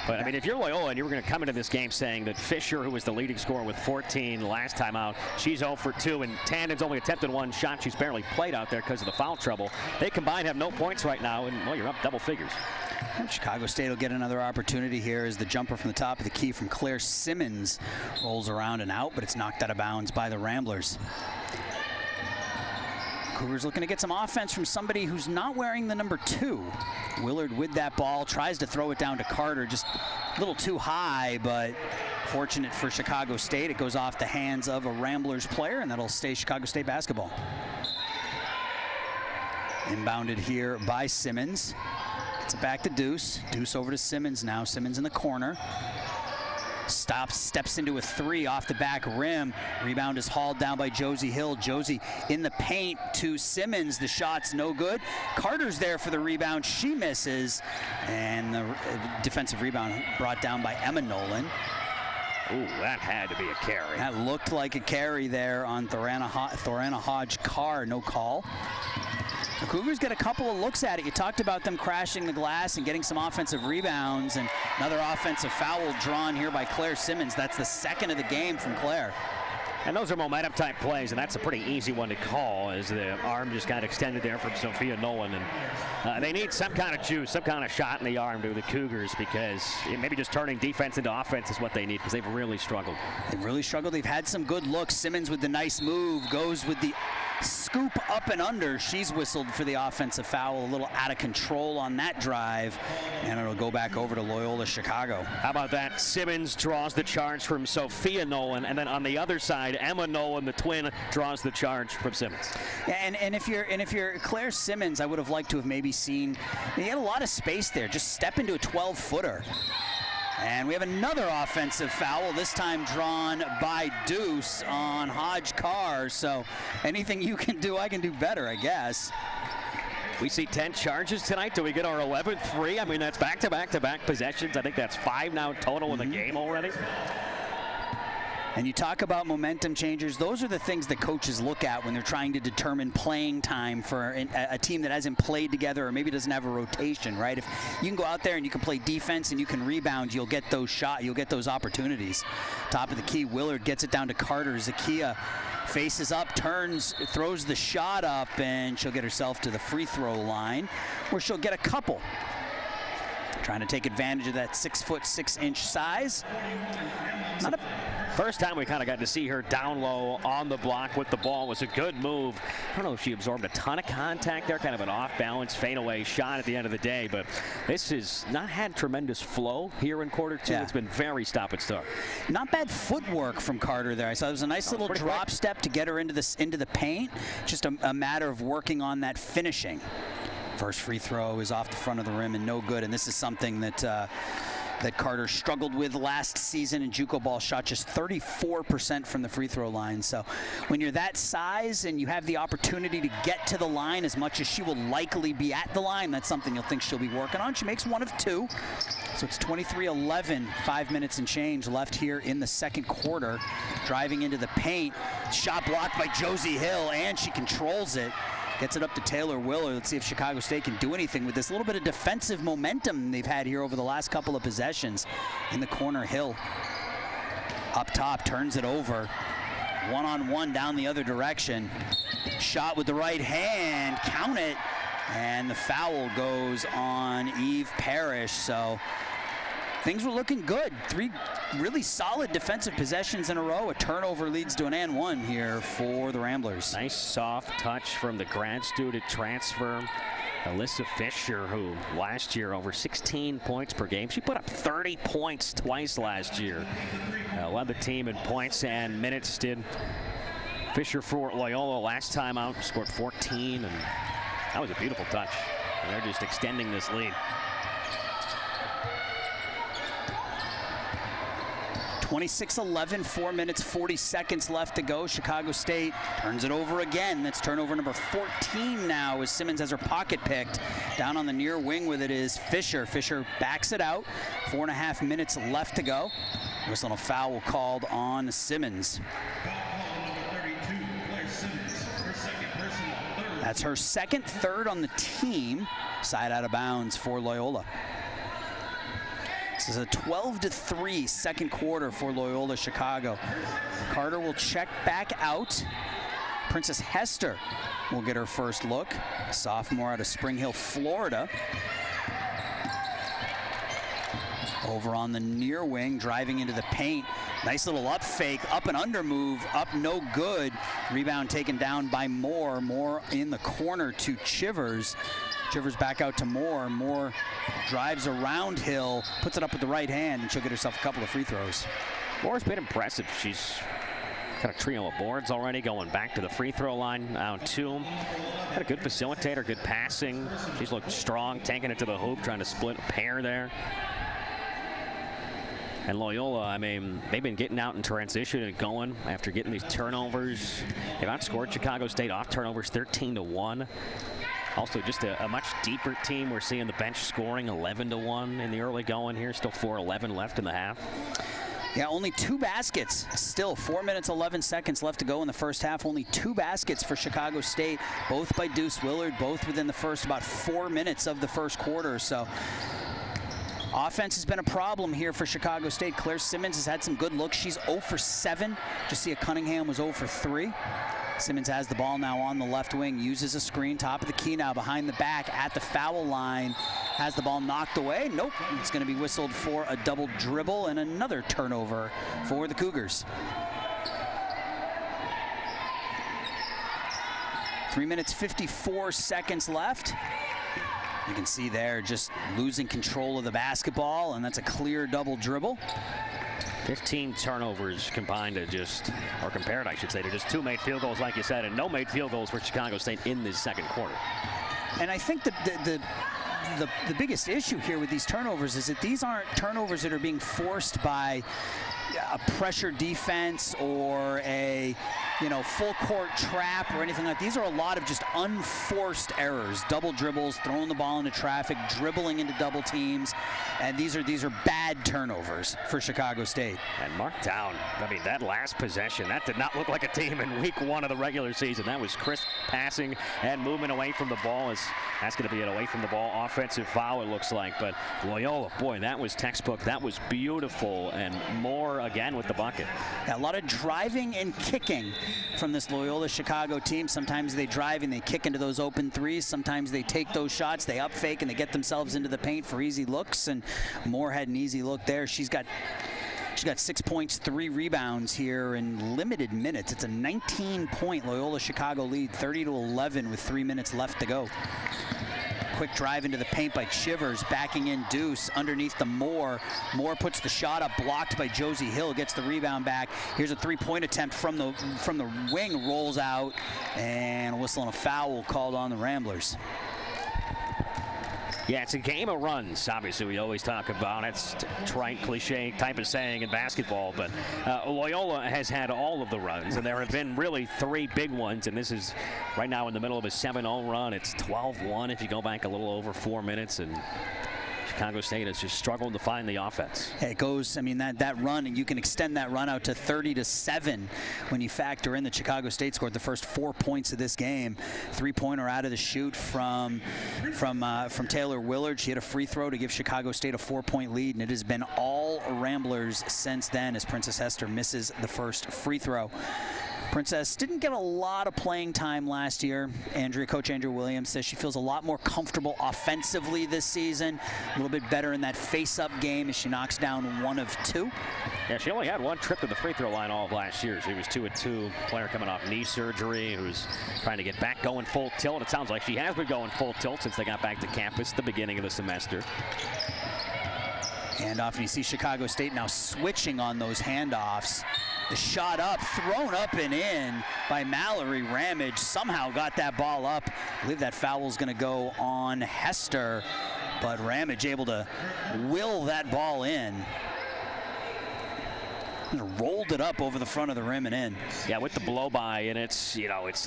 But, I mean, if you're Loyola and you were going to come into this game saying that Fisher, who was the leading scorer with 14 last time out, she's 0 for 2, and Tannen's only attempted 1 shot. She's barely played out there because of the foul trouble. They combined have no points right now, and, well, you're up double figures. And Chicago State will get another opportunity here as the jumper from the top of the key from Claire Simmons rolls around and out, but it's knocked out of bounds by the Ramblers. Cougars looking to get some offense from somebody who's not wearing the number 2. Willard with that ball, tries to throw it down to Carter, just a little too high, but fortunate for Chicago State, it goes off the hands of a Ramblers player, and that'll stay Chicago State basketball. Inbounded here by Simmons. It's back to Deuce. Deuce over to Simmons now. Simmons in the corner. Stops, steps into a 3 off the back rim. Rebound is hauled down by Josie Hill. Josie in the paint to Simmons. The shot's no good. Carter's there for the rebound. She misses. And the defensive rebound brought down by Emma Nolan. Ooh, that had to be a carry. That looked like a carry there on Thorana Hodge-Carr. No call. The Cougars get a couple of looks at it. You talked about them crashing the glass and getting some offensive rebounds, and another offensive foul drawn here by Claire Simmons. That's the second of the game from Claire. And those are momentum type plays, and that's a pretty easy one to call as the arm just got extended there from Sophia Nolan. And they need some kind of juice, some kind of shot in the arm to the Cougars, because maybe just turning defense into offense is what they need, because they've really struggled. They've really struggled. They've had some good looks. Simmons with the nice move goes with the scoop up and under. She's whistled for the offensive foul, a little out of control on that drive, and it'll go back over to Loyola Chicago. How about that? Simmons draws the charge from Sophia Nolan, and then on the other side, Emma Nolan, the twin, draws the charge from Simmons. And if you're Claire Simmons, I would have liked to have maybe seen, he had a lot of space there. Just step into a 12-footer. And we have another offensive foul, this time drawn by Deuce on Hodge Carr. So anything you can do, I can do better, I guess. We see 10 charges tonight. Do we get our 11th free? I mean, that's back-to-back-to-back possessions. I think that's 5 now total in the game already. And you talk about momentum changers. Those are the things that coaches look at when they're trying to determine playing time for a team that hasn't played together or maybe doesn't have a rotation, right? If you can go out there and you can play defense and you can rebound, you'll get those shots, you'll get those opportunities. Top of the key, Willard gets it down to Carter. Zakia faces up, turns, throws the shot up, and she'll get herself to the free throw line where she'll get a couple. Trying to take advantage of that 6'6" size. Not a first time we kind of got to see her down low on the block with the ball. Was a good move. I don't know if she absorbed a ton of contact there, kind of an off-balance fadeaway shot at the end of the day, but this has not had tremendous flow here in quarter two. Yeah. It's been very stop and start. Not bad footwork from Carter there. I saw it was a nice little drop step to get her into the paint. Just a matter of working on that finishing. First free throw is off the front of the rim and no good, and this is something that that Carter struggled with last season in JUCO ball. Shot just 34% from the free throw line. So when you're that size and you have the opportunity to get to the line as much as she will likely be at the line, that's something you'll think she'll be working on. She makes 1 of 2. So it's 23-11, 5 minutes and change left here in the second quarter. Driving into the paint, shot blocked by Josie Hill, and she controls it. Gets it up to Taylor Willard. Let's see if Chicago State can do anything with this. A little bit of defensive momentum they've had here over the last couple of possessions. In the corner, Hill up top, turns it over. One-on-one down the other direction. Shot with the right hand, count it. And the foul goes on Eve Parrish. So things were looking good. 3 really solid defensive possessions in a row. A turnover leads to an and one here for the Ramblers. Nice soft touch from the grad student transfer, Alyssa Fisher, who last year over 16 points per game. She put up 30 points twice last year. Led the team in points and minutes. Did Fisher for Loyola last time out, scored 14, and that was a beautiful touch. And they're just extending this lead. 26-11, 4 minutes, 40 seconds left to go. Chicago State turns it over again. That's turnover number 14 now as Simmons has her pocket picked. Down on the near wing with it is Fisher. Fisher backs it out. 4.5 minutes left to go. Whistle and a foul called on Simmons. That's her second, third on the team. Side out of bounds for Loyola. This is a 12-3 second quarter for Loyola Chicago. Carter will check back out. Princess Hester will get her first look. Sophomore out of Spring Hill, Florida. Over on the near wing, driving into the paint. Nice little up fake, up and under move, up no good. Rebound taken down by Moore. Moore in the corner to Chivers. Chivers back out to Moore. Moore drives around Hill, puts it up with the right hand, and she'll get herself a couple of free throws. Moore's been impressive. She's got a trio of boards already, going back to the free throw line, out to him. Had a good facilitator, good passing. She's looked strong, taking it to the hoop, trying to split a pair there. And Loyola, I mean, they've been getting out in transition and going after getting these turnovers. They've outscored Chicago State off turnovers 13-1. Also, just a much deeper team. We're seeing the bench scoring 11-1 in the early going here. Still 4:11 left in the half. Yeah, only 2 baskets. Still 4 minutes, 11 seconds left to go in the first half. Only 2 baskets for Chicago State, both by Deuce Willard, both within the first about 4 minutes of the first quarter. So Offense has been a problem here for Chicago State. Claire Simmons has had some good looks. She's 0 for 7. Jessica Cunningham was 0 for 3. Simmons has the ball now on the left wing, uses a screen, top of the key now, behind the back at the foul line. Has the ball knocked away. Nope, it's going to be whistled for a double dribble and another turnover for the Cougars. 3 minutes, 54 seconds left. You can see there just losing control of the basketball, and that's a clear double dribble. 15 turnovers combined to just, or compared, I should say, to just 2 made field goals, like you said, and no made field goals for Chicago State in this second quarter. And I think the biggest issue here with these turnovers is that these aren't turnovers that are being forced by a pressure defense or a full court trap or anything like that. These are a lot of just unforced errors, double dribbles, throwing the ball into traffic, dribbling into double teams, and these are bad turnovers for Chicago State. And mark down, I mean, that last possession, that did not look like a team in week 1 of the regular season. That was crisp passing and movement away from the ball. That's going to be an away from the ball offensive foul, it looks like. But Loyola, boy, that was textbook. That was beautiful, and more again with the bucket. Yeah, a lot of driving and kicking from this Loyola Chicago team. Sometimes they drive and they kick into those open threes. Sometimes they take those shots, they up fake, and they get themselves into the paint for easy looks. And Moore had an easy look there. She's got 6 points, 3 rebounds here in limited minutes. It's a 19-point Loyola Chicago lead, 30-11 with 3 minutes left to go. Quick drive into the paint by Chivers, backing in Deuce underneath the Moore. Moore puts the shot up, blocked by Josie Hill, gets the rebound back. Here's a 3-point attempt from the wing, rolls out, and a whistle and a foul called on the Ramblers. Yeah, it's a game of runs. Obviously, we always talk about it. It's trite, cliche type of saying in basketball, but Loyola has had all of the runs, and there have been really 3 big ones, and this is right now in the middle of a 7-0 run. It's 12-1 if you go back a little over 4 minutes, and Chicago State has just struggled to find the offense. It goes, I mean, that run, and you can extend that run out to 30-7 when you factor in that Chicago State scored the first 4 points of this game. 3-pointer out of the chute from Taylor Willard. She hit a free throw to give Chicago State a 4-point lead, and it has been all Ramblers since then as Princess Hester misses the first free throw. Princess didn't get a lot of playing time last year. Coach Andrea Williams says she feels a lot more comfortable offensively this season. A little bit better in that face-up game as she knocks down 1 of 2. Yeah, she only had 1 trip to the free throw line all of last year. She was 2 of 2. Player coming off knee surgery who's trying to get back going full tilt. It sounds like she has been going full tilt since they got back to campus at the beginning of the semester. Handoff, and you see Chicago State now switching on those handoffs. The shot up, thrown up and in by Mallory Ramage. Somehow got that ball up. I believe that foul is going to go on Hester, but Ramage able to will that ball in. Rolled it up over the front of the rim and in. Yeah, with the blow by, and it's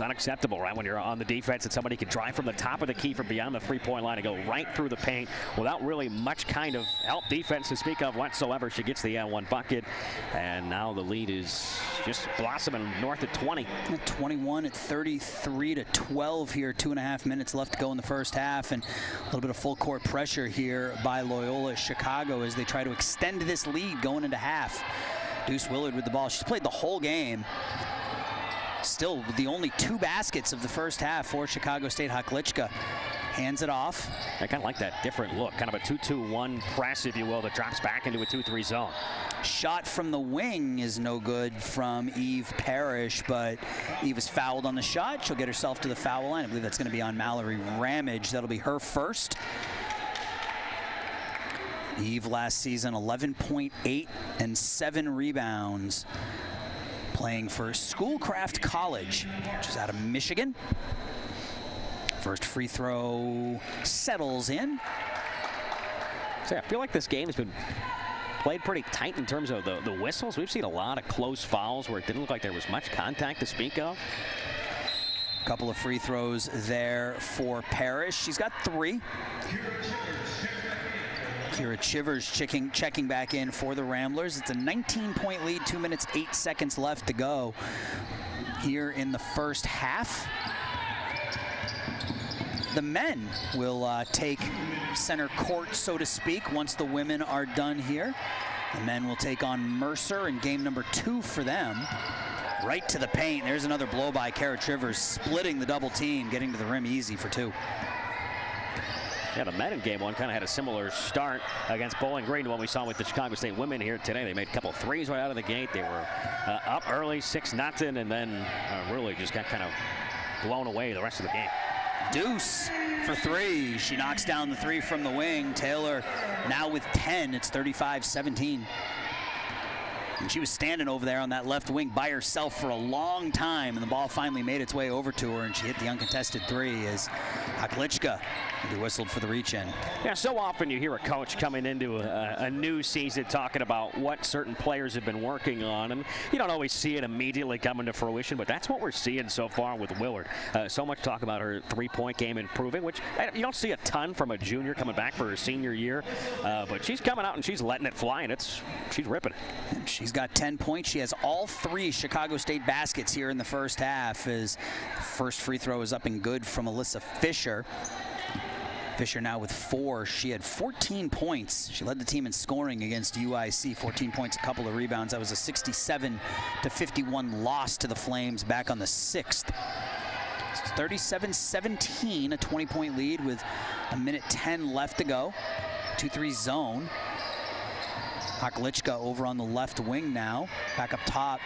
unacceptable, right? When you're on the defense and somebody can drive from the top of the key from beyond the 3-point line and go right through the paint without really much kind of help defense to speak of whatsoever. She gets the 1 bucket, and now the lead is just blossoming north of 20. 21 at 33-12 here. 2.5 minutes left to go in the first half, and a little bit of full court pressure here by Loyola Chicago as they try to extend this lead going into half. Deuce Willard with the ball. She's played the whole game. Still the only 2 baskets of the first half for Chicago State. Haklichka hands it off. I kind of like that different look. Kind of a 2-2-1 press, if you will, that drops back into a 2-3 zone. Shot from the wing is no good from Eve Parrish, but Eve is fouled on the shot. She'll get herself to the foul line. I believe that's going to be on Mallory Ramage. That'll be her first. Eve last season 11.8 and 7 rebounds, playing for Schoolcraft College, which is out of Michigan. First free throw settles in. So I feel like this game has been played pretty tight in terms of the whistles. We've seen a lot of close fouls where it didn't look like there was much contact to speak of. Couple of free throws there for Parrish. She's got 3. Kira Chivers checking back in for the Ramblers. It's a 19-point lead, 2 minutes, 8 seconds left to go here in the first half. the men will take center court, so to speak, once the women are done here. The men will take on Mercer in game number 2 for them. Right to the paint. There's another blow by Kara Trivers, splitting the double team, getting to the rim easy for 2. Yeah, the men in game 1 kind of had a similar start against Bowling Green to what we saw with the Chicago State women here today. They made a couple of threes right out of the gate. They were up early, 6-0, and then really just got kind of blown away the rest of the game. Deuce for 3. She knocks down the 3 from the wing. Taylor now with 10. It's 35-17. And she was standing over there on that left wing by herself for a long time, and the ball finally made its way over to her, and she hit the uncontested 3 as Haklichka will be whistled for the reach-in. Yeah, so often you hear a coach coming into a new season talking about what certain players have been working on, and you don't always see it immediately coming to fruition, but that's what we're seeing so far with Willard. So much talk about her three-point game improving, which you don't see a ton from a junior coming back for her senior year, but she's coming out and she's letting it fly, and she's ripping it. And she's got 10 points. She has all 3 Chicago State baskets here in the first half, as first free throw is up and good from Alyssa Fisher. Fisher now with 4. She had 14 points. She led the team in scoring against UIC. 14 points, a couple of rebounds. That was a 67-51 loss to the Flames back on the 6th. It's 37-17, a 20-point lead with a minute 10 left to go. 2-3 zone. Haklichka over on the left wing now. Back up top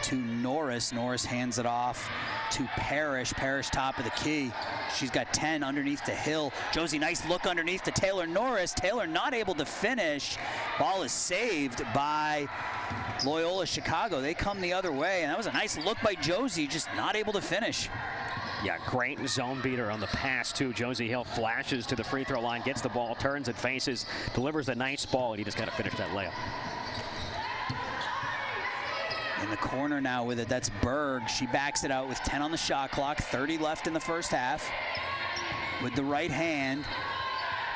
to Norris. Norris hands it off to Parrish. Parrish top of the key. She's got 10 underneath to Hill. Josie, nice look underneath to Taylor Norris. Taylor not able to finish. Ball is saved by Loyola Chicago. They come the other way, and that was a nice look by Josie, just not able to finish. Yeah, great zone beater on the pass, too. Josie Hill flashes to the free throw line, gets the ball, turns and faces, delivers a nice ball, and he just got to finish that layup. In the corner now with it, that's Berg. She backs it out with 10 on the shot clock, 30 left in the first half. With the right hand,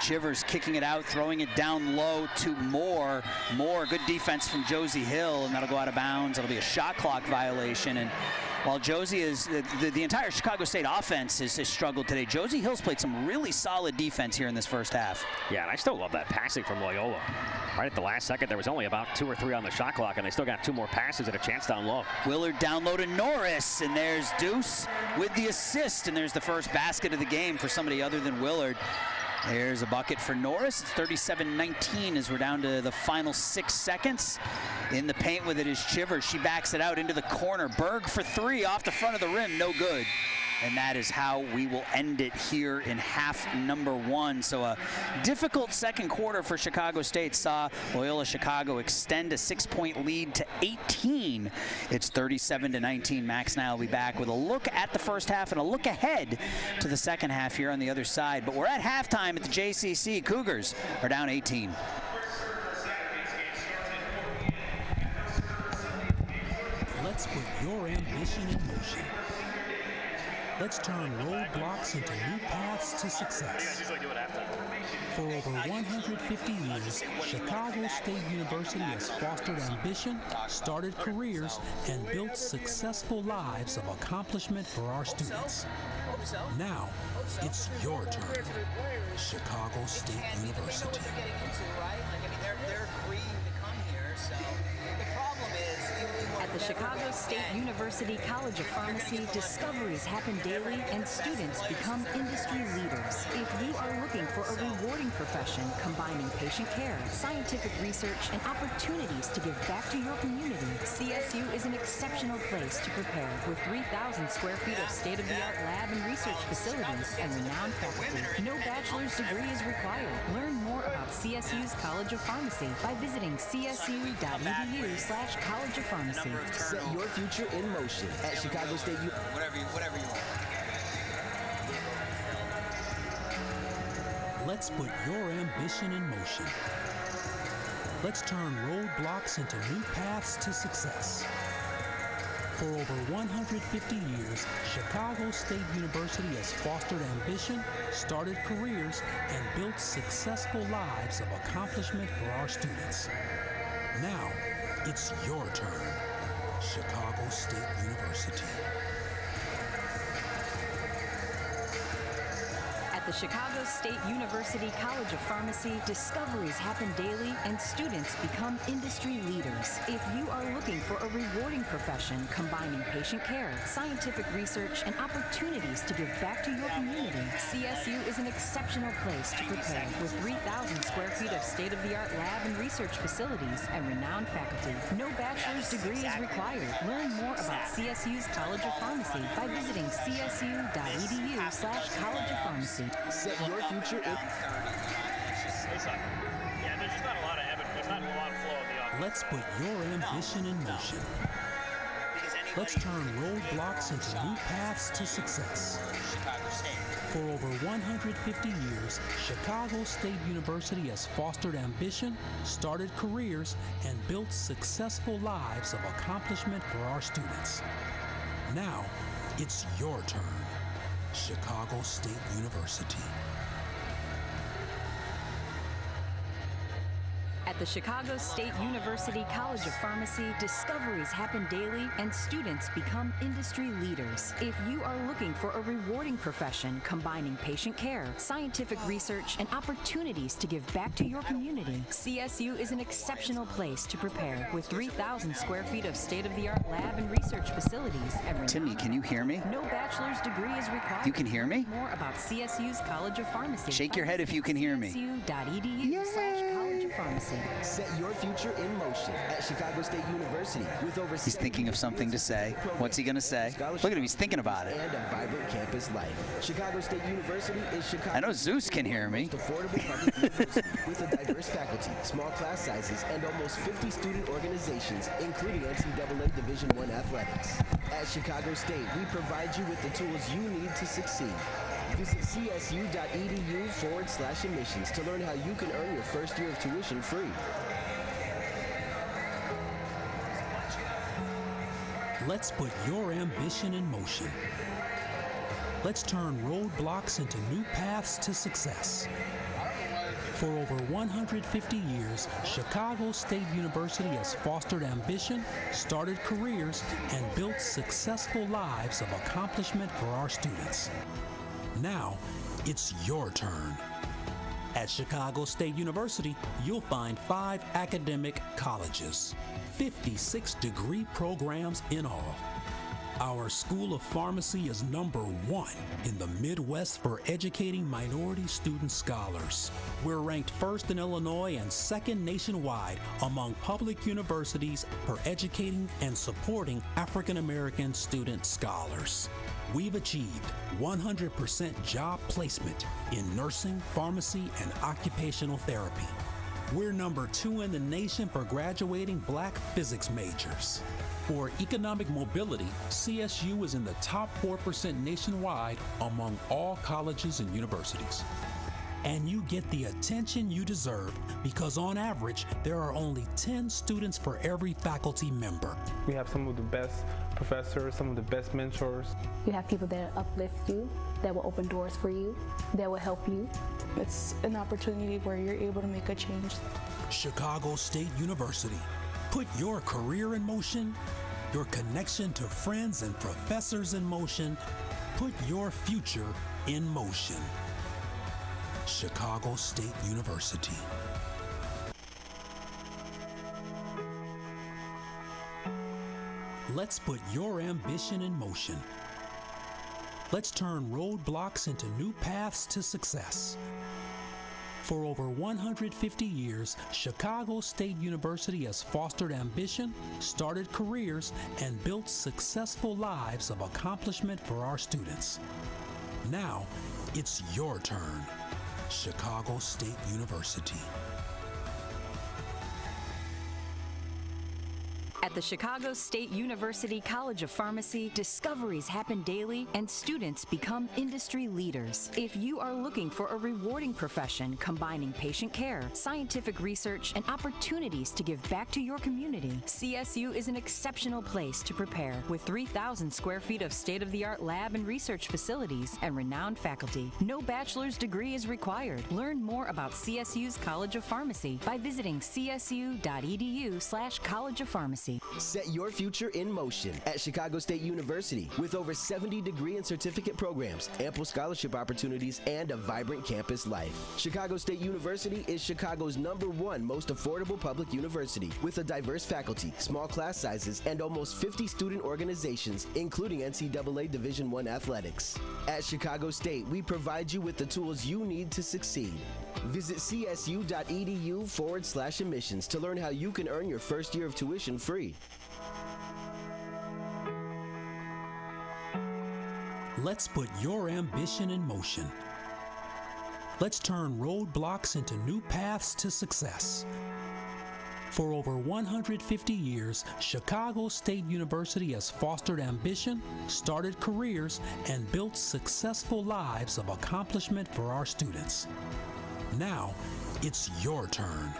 Chivers kicking it out, throwing it down low to Moore. Moore, good defense from Josie Hill, and that'll go out of bounds. It'll be a shot clock violation. And while Josie is, the entire Chicago State offense has struggled today, Josie Hill's played some really solid defense here in this first half. Yeah, and I still love that passing from Loyola. Right at the last second, there was only about 2 or 3 on the shot clock, and they still got 2 more passes and a chance down low. Willard down low to Norris, and there's Deuce with the assist, and there's the first basket of the game for somebody other than Willard. There's a bucket for Norris. It's 37-19 as we're down to the final 6 seconds. In the paint with it is Chivers. She backs it out into the corner. Berg for 3 off the front of the rim, no good. And that is how we will end it here in half number 1. So a difficult second quarter for Chicago State saw Loyola Chicago extend a 6-point lead to 18. It's 37-19. Max and I will be back with a look at the first half and a look ahead to the second half here on the other side. But we're at halftime at the JCC. Cougars are down 18. Let's put your ambition in motion. Let's turn roadblocks into new paths to success. For over 150 years, Chicago State University has fostered ambition, started careers, and built successful lives of accomplishment for our students. Now, it's your turn. Chicago State University. At the Chicago State University College of Pharmacy, discoveries happen daily and students become industry leaders. If you are looking for a rewarding profession combining patient care, scientific research, and opportunities to give back to your community, CSU is an exceptional place to prepare. With 3,000 square feet of state-of-the-art lab and research facilities and renowned faculty, no bachelor's degree is required. Learn more about CSU's College of Pharmacy by visiting csu.edu/College of Pharmacy. Set your future in motion at Chicago State U. Whatever you want. Let's put your ambition in motion. Let's turn roadblocks into new paths to success. For over 150 years, Chicago State University has fostered ambition, started careers, and built successful lives of accomplishment for our students. Now, it's your turn. Chicago State University. the Chicago State University College of Pharmacy, discoveries happen daily and students become industry leaders. If you are looking for a rewarding profession combining patient care, scientific research, and opportunities to give back to your community, CSU is an exceptional place to prepare with 3,000 square feet of state-of-the-art lab and research facilities and renowned faculty. No bachelor's degree is required. Learn more about CSU's College of Pharmacy by visiting csu.edu/College of Pharmacy. Set your future in. Yeah, there's just not a lot of evidence. There's not a lot of flow in the offense. Let's put your ambition in motion. Let's turn roadblocks into new paths to success. For over 150 years, Chicago State University has fostered ambition, started careers, and built successful lives of accomplishment for our students. Now, it's your turn. Chicago State University. At the Chicago State University College of Pharmacy, discoveries happen daily and students become industry leaders. If you are looking for a rewarding profession combining patient care, scientific research, and opportunities to give back to your community, CSU is an exceptional place to prepare with 3,000 square feet of state-of-the-art lab and research facilities. And Timmy, can you hear me? no bachelor's degree is required. You can hear me? More about CSU's College of Pharmacy. Shake your head if you can hear me. csu.edu/College of Pharmacy. Set your future in motion at Chicago State University with over. He's thinking of something to say. What's he going to say? Look at him, he's thinking about it. And a vibrant campus life. Chicago State University is Chicago. I know Zeus can hear me. Affordable public university with a diverse faculty, small class sizes, and almost 50 student organizations, including NCAA Division I athletics. At Chicago State, we provide you with the tools you need to succeed. Visit csu.edu/admissions to learn how you can earn your first year of tuition free. Let's put your ambition in motion. Let's turn roadblocks into new paths to success. For over 150 years, Chicago State University has fostered ambition, started careers, and built successful lives of accomplishment for our students. Now, it's your turn. At Chicago State University, you'll find 5 academic colleges, 56 degree programs in all. Our School of Pharmacy is #1 in the Midwest for educating minority student scholars. We're ranked first in Illinois and second nationwide among public universities for educating and supporting African American student scholars. We've achieved 100% job placement in nursing, pharmacy, and occupational therapy. We're #2 in the nation for graduating black physics majors. For economic mobility, CSU is in the top 4% nationwide among all colleges and universities. And you get the attention you deserve because on average, there are only 10 students for every faculty member. We have some of the best professors, some of the best mentors. You have people that uplift you, that will open doors for you, that will help you. It's an opportunity where you're able to make a change. Chicago State University. Put your career in motion, your connection to friends and professors in motion. Put your future in motion. Chicago State University. Let's put your ambition in motion. Let's turn roadblocks into new paths to success. For over 150 years, Chicago State University has fostered ambition, started careers, and built successful lives of accomplishment for our students. Now, it's your turn. Chicago State University. At the Chicago State University College of Pharmacy, discoveries happen daily and students become industry leaders. If you are looking for a rewarding profession combining patient care, scientific research, and opportunities to give back to your community, CSU is an exceptional place to prepare with 3,000 square feet of state-of-the-art lab and research facilities and renowned faculty. No bachelor's degree is required. Learn more about CSU's College of Pharmacy by visiting csu.edu/College of Pharmacy. University. Set your future in motion at Chicago State University with over 70 degree and certificate programs, ample scholarship opportunities, and a vibrant campus life. Chicago State University is Chicago's #1 most affordable public university with a diverse faculty, small class sizes, and almost 50 student organizations, including NCAA Division I athletics. At Chicago State, we provide you with the tools you need to succeed. Visit csu.edu/admissions to learn how you can earn your first year of tuition free. Let's put your ambition in motion. Let's turn roadblocks into new paths to success. For over 150 years, Chicago State University has fostered ambition, started careers, and built successful lives of accomplishment for our students. Now, it's your turn.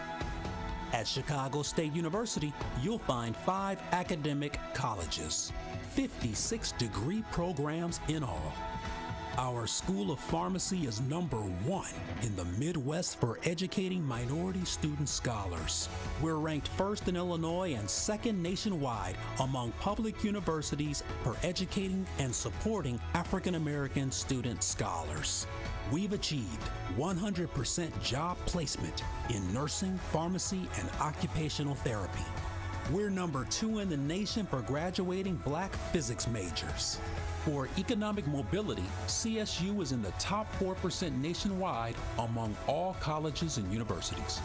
At Chicago State University, you'll find 5 academic colleges, 56 degree programs in all. Our School of Pharmacy is #1 in the Midwest for educating minority student scholars. We're ranked first in Illinois and second nationwide among public universities for educating and supporting African American student scholars. We've achieved 100% job placement in nursing, pharmacy, and occupational therapy. We're #2 in the nation for graduating black physics majors. For economic mobility, CSU is in the top 4% nationwide among all colleges and universities.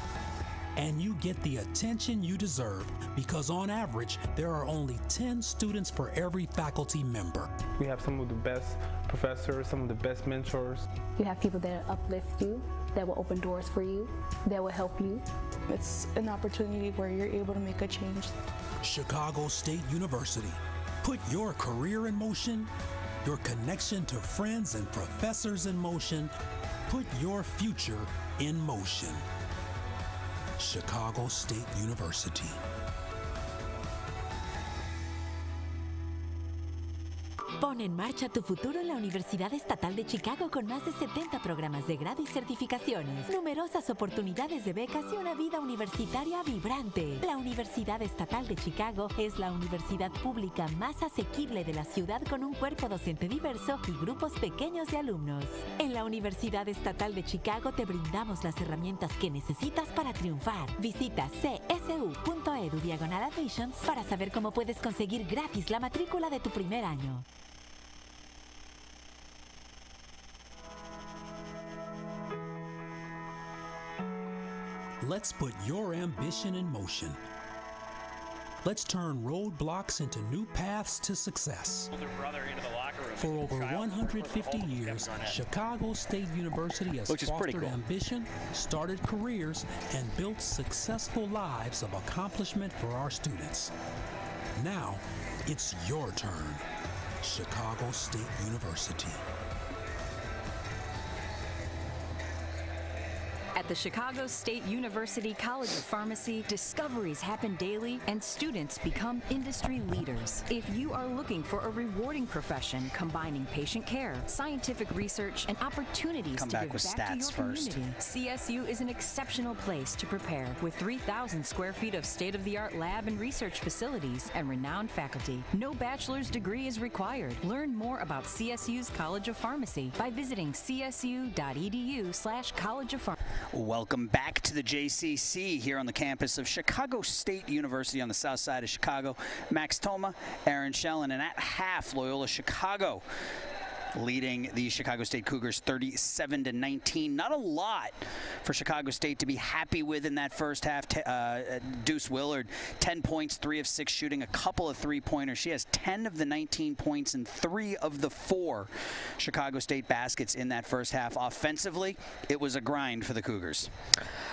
And you get the attention you deserve because on average, there are only 10 students for every faculty member. We have some of the best professors, some of the best mentors. You have people that uplift you, that will open doors for you, that will help you. It's an opportunity where you're able to make a change. Chicago State University. Put your career in motion, your connection to friends and professors in motion. Put your future in motion. Chicago State University. Pon en marcha tu futuro en la Universidad Estatal de Chicago con más de 70 programas de grado y certificaciones, numerosas oportunidades de becas y una vida universitaria vibrante. La Universidad Estatal de Chicago es la universidad pública más asequible de la ciudad con un cuerpo docente diverso y grupos pequeños de alumnos. En la Universidad Estatal de Chicago te brindamos las herramientas que necesitas para triunfar. Visita csu.edu/admissions para saber cómo puedes conseguir gratis la matrícula de tu primer año. Let's put your ambition in motion. Let's turn roadblocks into new paths to success. For over 150 years, Chicago State University has fostered ambition, started careers, and built successful lives of accomplishment for our students. Now, it's your turn. Chicago State University. At the Chicago State University College of Pharmacy, discoveries happen daily and students become industry leaders. If you are looking for a rewarding profession combining patient care, scientific research, and opportunities to give back to your community, CSU is an exceptional place to prepare with 3,000 square feet of state-of-the-art lab and research facilities and renowned faculty. No bachelor's degree is required. Learn more about CSU's College of Pharmacy by visiting csu.edu/College of Pharmacy. Welcome back to the JCC here on the campus of Chicago State University on the south side of Chicago. Max Toma, Aaron Schellen, and at half, Loyola Chicago leading the Chicago State Cougars 37-19. Not a lot for Chicago State to be happy with in that first half. Deuce Willard, 10 points, 3 of 6 shooting, a couple of three-pointers. She has 10 of the 19 points and 3 of the 4 Chicago State baskets in that first half. Offensively, it was a grind for the Cougars.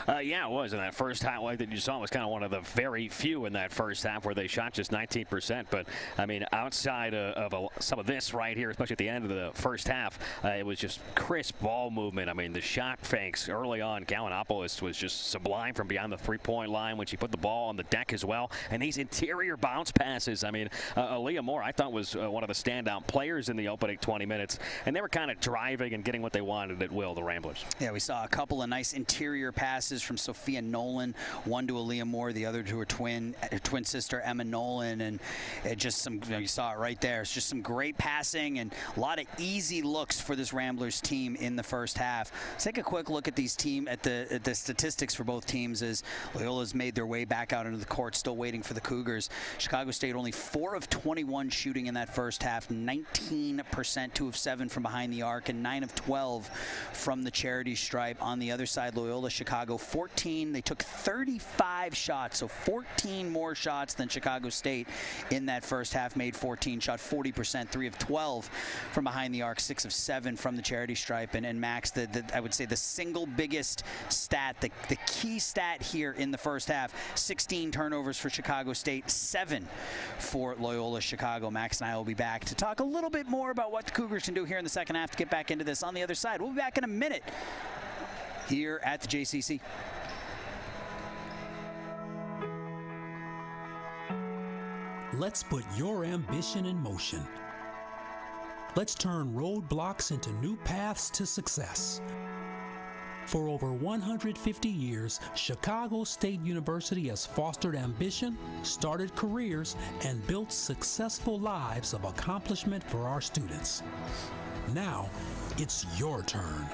Yeah, it was. In that first highlight that you saw was kind of one of the very few in that first half where they shot just 19%. But, I mean, outside of some of this right here, especially at the end of the first half. It was just crisp ball movement. I mean, the shot fakes early on. Gallinopoulos was just sublime from beyond the three-point line when she put the ball on the deck as well. And these interior bounce passes. I mean, Aaliyah Moore, I thought, was one of the standout players in the opening 20 minutes. And they were kind of driving and getting what they wanted at will, the Ramblers. Yeah, we saw a couple of nice interior passes from Sophia Nolan, one to Aaliyah Moore, the other to her twin sister Emma Nolan, and it just some, you saw it right there. It's just some great passing and a lot of easy looks for this Ramblers team in the first half. Let's take a quick look at the statistics for both teams as Loyola's made their way back out into the court, still waiting for the Cougars. Chicago State only 4 of 21 shooting in that first half, 19%, 2 of 7 from behind the arc, and 9 of 12 from the charity stripe. On the other side, Loyola Chicago 14. They took 35 shots, so 14 more shots than Chicago State in that first half. Made 14, shot 40%, 3 of 12 from behind the arc, 6 of 7 from the charity stripe. And Max, I would say the single biggest stat, the key stat here in the first half, 16 turnovers for Chicago State, 7 for Loyola Chicago. Max and I will be back to talk a little bit more about what the Cougars can do here in the second half to get back into this on the other side. We'll be back in a minute here at the JCC. Let's put your ambition in motion. Let's turn roadblocks into new paths to success. For over 150 years, Chicago State University has fostered ambition, started careers, and built successful lives of accomplishment for our students. Now, it's your turn.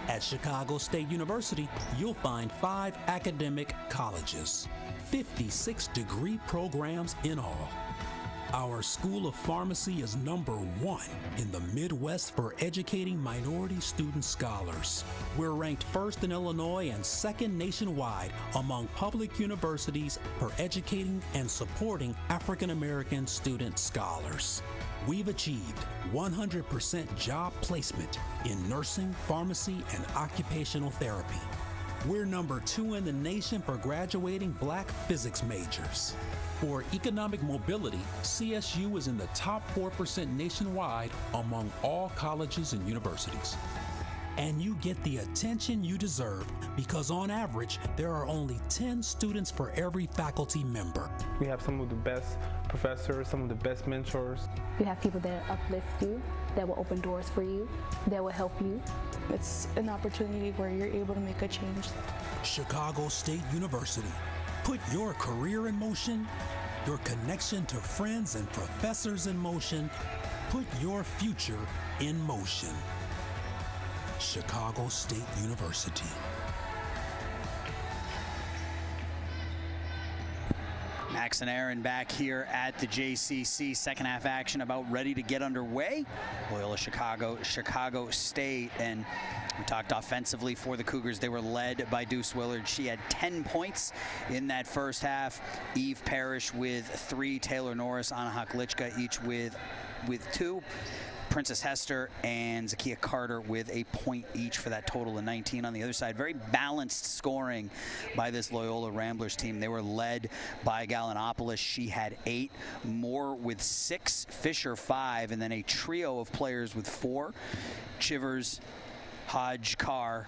At Chicago State University, you'll find 5 academic colleges, 56 degree programs in all. Our School of Pharmacy is #1 in the Midwest for educating minority student scholars. We're ranked 1st in Illinois and 2nd nationwide among public universities for educating and supporting African American student scholars. We've achieved 100% job placement in nursing, pharmacy, and occupational therapy. We're #2 in the nation for graduating Black physics majors. For economic mobility, CSU is in the top 4% nationwide among all colleges and universities. And you get the attention you deserve because on average, there are only 10 students for every faculty member. We have some of the best professors, some of the best mentors. You have people that uplift you, that will open doors for you, that will help you. It's an opportunity where you're able to make a change. Chicago State University. Put your career in motion, your connection to friends and professors in motion. Put your future in motion. Chicago State University. Max and Aaron back here at the JCC. Second half action about ready to get underway. Loyola Chicago, Chicago State. And we talked offensively for the Cougars. They were led by Deuce Willard. She had 10 points in that first half. Eve Parrish with 3. Taylor Norris, Anna Haklichka each with 2. Princess Hester and Zakia Carter with a point each for that total of 19 on the other side. Very balanced scoring by this Loyola Ramblers team. They were led by Gallinopoulos. She had 8, Moore with 6, Fisher 5, and then a trio of players with 4. Chivers, Hodge, Carr,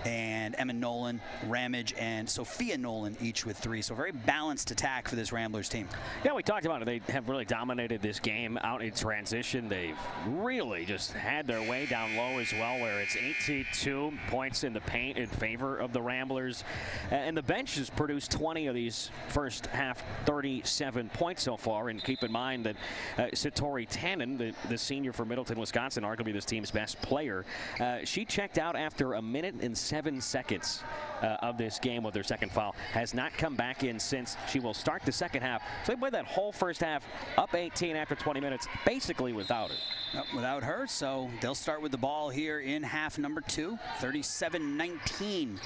and Emma Nolan, Ramage, and Sophia Nolan each with 3. So very balanced attack for this Ramblers team. Yeah, we talked about it. They have really dominated this game out in transition. They've really just had their way down low as well, where it's 82 points in the paint in favor of the Ramblers. And the bench has produced 20 of these first half 37 points so far. And keep in mind that Satori Tannen, the senior for Middleton, Wisconsin, arguably this team's best player, she checked out after a minute and 7 seconds of this game with their second foul. Has not come back in since. She will start the second half. So they played that whole first half up 18 after 20 minutes, basically without her. Without her, so they'll start with the ball here in half number 2, 37-19.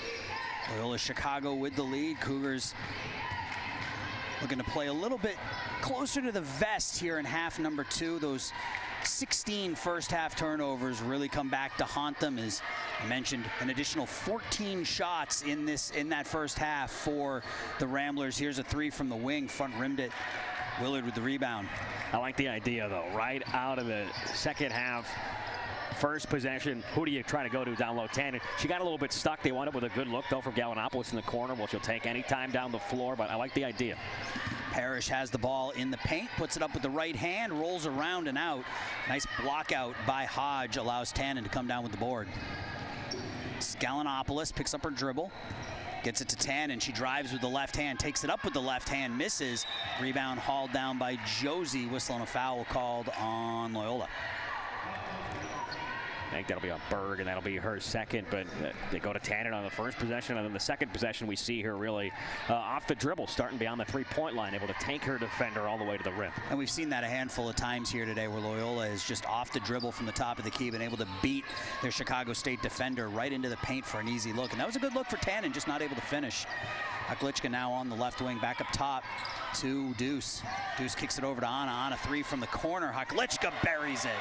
Loyola Chicago with the lead. Cougars looking to play a little bit closer to the vest here in half number 2. Those 16 first half turnovers really come back to haunt them. As I mentioned, an additional 14 shots in that first half for the Ramblers. Here's a 3 from the wing, front rimmed it Willard with the rebound. I like the idea, though, right out of the second half. First possession, who do you try to go to down low? Tannen. She got a little bit stuck. They wound up with a good look, though, from Gallinopoulos in the corner. Well, she'll take any time down the floor, but I like the idea. Parrish has the ball in the paint, puts it up with the right hand, rolls around and out. Nice block out by Hodge, allows Tannen to come down with the board. Gallinopoulos picks up her dribble, gets it to Tannen. She drives with the left hand, takes it up with the left hand, misses. Rebound hauled down by Josie, whistling a foul called on Loyola. I think that'll be on Berg, and that'll be her second, but they go to Tannen on the first possession, and then the second possession we see her really off the dribble, starting beyond the three-point line, able to take her defender all the way to the rim. And we've seen that a handful of times here today where Loyola is just off the dribble from the top of the key, been able to beat their Chicago State defender right into the paint for an easy look. And that was a good look for Tannen, just not able to finish. Haklichka now on the left wing, back up top to Deuce. Deuce kicks it over to Anna. Anna three from the corner. Haklichka buries it.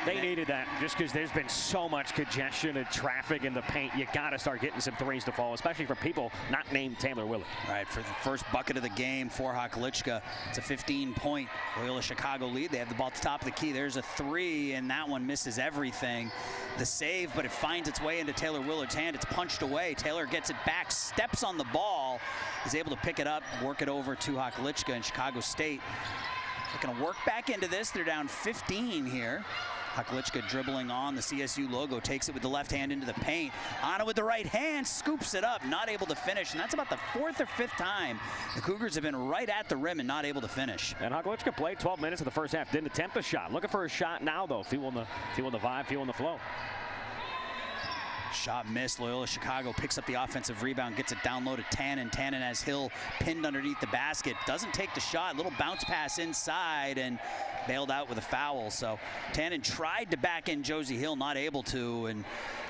They needed that just because there's been so much congestion and traffic in the paint. You got to start getting some threes to fall, especially for people not named Taylor Willard. All right, for the first bucket of the game for Haklichka, it's a 15-point Loyola Chicago lead. They have the ball at the top of the key. There's a three, and that one misses everything. The save, but it finds its way into Taylor Willard's hand. It's punched away. Taylor gets it back, steps on the ball, is able to pick it up, work it over to Haklichka and Chicago State. They're going to work back into this. They're down 15 here. Haklichka dribbling on the CSU logo, takes it with the left hand into the paint. Anna with the right hand, scoops it up, not able to finish. And that's about the fourth or fifth time the Cougars have been right at the rim and not able to finish. And Haklichka played 12 minutes in the first half, didn't attempt a shot. Looking for a shot now, though, feeling the vibe, feeling the flow. Shot missed. Loyola Chicago picks up the offensive rebound, gets it down low to Tannen. Tannen has Hill pinned underneath the basket. Doesn't take the shot. Little bounce pass inside and bailed out with a foul. So Tannen tried to back in Josie Hill, not able to, and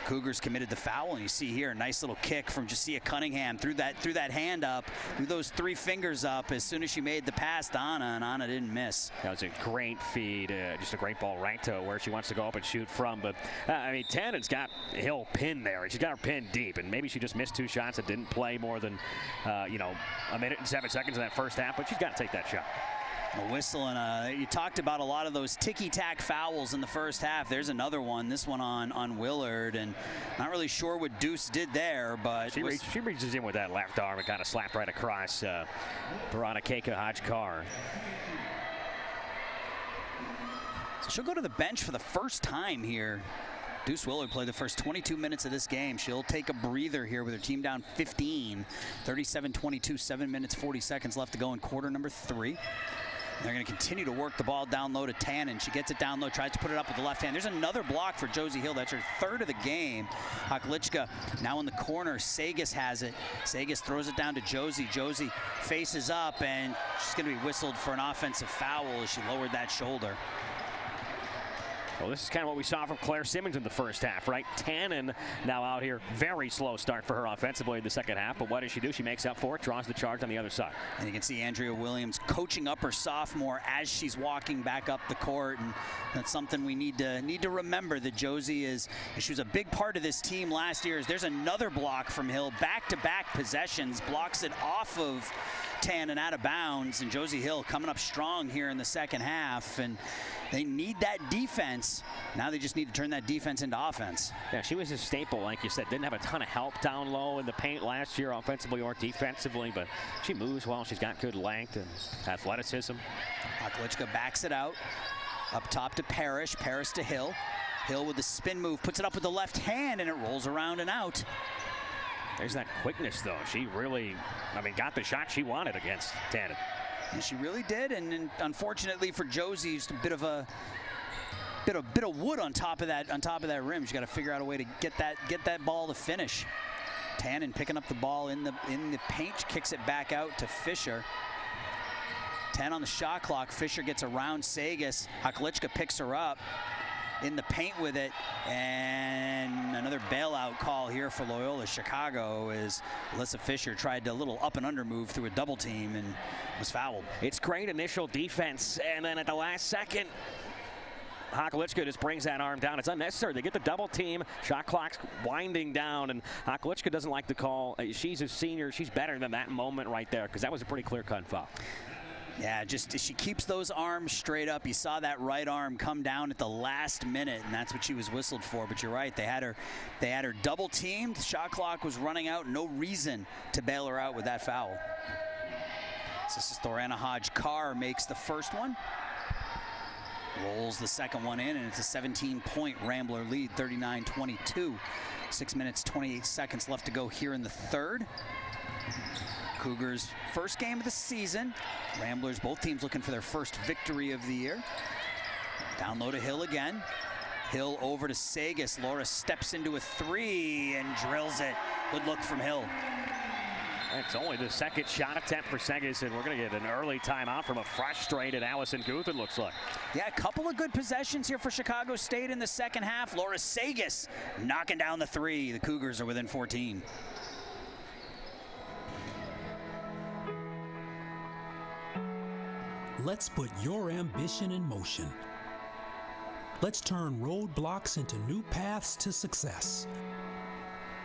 Cougars committed the foul. And you see here a nice little kick from Jasiah Cunningham. Threw that hand up, threw those three fingers up as soon as she made the pass to Anna, and Anna didn't miss. That was a great feed, just a great ball right to where she wants to go up and shoot from. But I mean, Tannen's got Hill pinned there, and she's got her pinned deep, and maybe she just missed two shots that didn't play more than a minute and 7 seconds in that first half, but she's got to take that shot. A whistle, and you talked about a lot of those ticky-tack fouls in the first half. There's another one, this one on Willard, and not really sure what Deuce did there, but... She reaches in with that left arm and kind of slapped right across Veronica Hodge-Carr. So she'll go to the bench for the first time here. Deuce Willard played the first 22 minutes of this game. She'll take a breather here with her team down 15. 37-22, 7 minutes, 40 seconds left to go in quarter number 3. They're going to continue to work the ball down low to Tannen. She gets it down low, tries to put it up with the left hand. There's another block for Josie Hill. That's her third of the game. Haklichka now in the corner. Sagas has it. Sagas throws it down to Josie. Josie faces up, and she's going to be whistled for an offensive foul as she lowered that shoulder. Well, this is kind of what we saw from Claire Simmons in the first half, right? Tannen now out here. Very slow start for her offensively in the second half, but what does she do? She makes up for it, draws the charge on the other side. And you can see Andrea Williams coaching up her sophomore as she's walking back up the court, and that's something we need to remember, that Josie she was a big part of this team last year. There's another block from Hill, back-to-back possessions, blocks it off of Tannen out of bounds, and Josie Hill coming up strong here in the second half, and they need that defense. Now they just need to turn that defense into offense. Yeah, she was a staple, like you said. Didn't have a ton of help down low in the paint last year, offensively or defensively, but she moves well. She's got good length and athleticism. Haklichka backs it out. Up top to Parrish. Parrish to Hill. Hill with the spin move, puts it up with the left hand, and it rolls around and out. There's that quickness, though. She really, got the shot she wanted against Tannen. And she really did, and unfortunately for Josie, just a bit of wood on top of that rim. She's got to figure out a way to get that ball to finish. Tannen picking up the ball in the paint, kicks it back out to Fisher. 10 on the shot clock. Fisher gets around Sagas. Haklichka picks her up in the paint with it, and another bailout call here for Loyola Chicago as Alyssa Fisher tried a little up and under move through a double team and was fouled. It's great initial defense, and then at the last second, Haklichka just brings that arm down. It's unnecessary. They get the double team. Shot clock's winding down, and Haklichka doesn't like the call. She's a senior. She's better than that moment right there, because that was a pretty clear-cut foul. Yeah, just she keeps those arms straight up. You saw that right arm come down at the last minute, and that's what she was whistled for. But you're right, they had her double teamed. The shot clock was running out. No reason to bail her out with that foul. So this is Thorana Hodge-Carr makes the first one. Rolls the second one in, and it's a 17-point Rambler lead, 39-22. 6 minutes, 28 seconds left to go here in the third. Cougars' first game of the season. Ramblers, both teams looking for their first victory of the year. Down low to Hill again. Hill over to Sagas. Laura steps into a three and drills it. Good look from Hill. It's only the second shot attempt for Sagas, and we're going to get an early timeout from a frustrated Allison Guth, it looks like. Yeah, a couple of good possessions here for Chicago State in the second half. Laura Sagas knocking down the three. The Cougars are within 14. Let's put your ambition in motion. Let's turn roadblocks into new paths to success.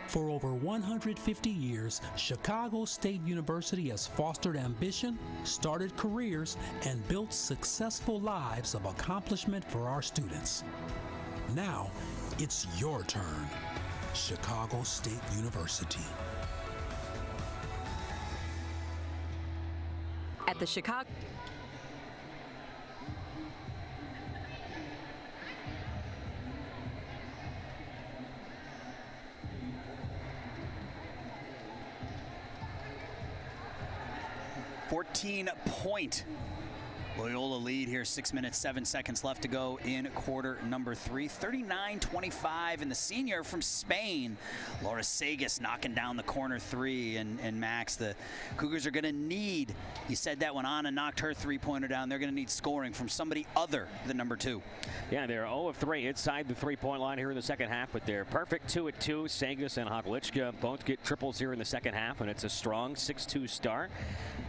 For over 150 years, Chicago State University has fostered ambition, started careers, and built successful lives of accomplishment for our students. Now, it's your turn. Chicago State University. At the Chicago... Point Loyola lead here, 6 minutes, 7 seconds left to go in quarter number 3. 39-25, and the senior from Spain, Laura Sagas, knocking down the corner three. And Max, the Cougars are going to need, you said that when Anna knocked her three-pointer down, they're going to need scoring from somebody other than number 2. Yeah, they're 0 of 3 inside the three-point line here in the second half, but they're perfect 2 at 2. Sagas and Hoglicka both get triples here in the second half, and it's a strong 6-2 start.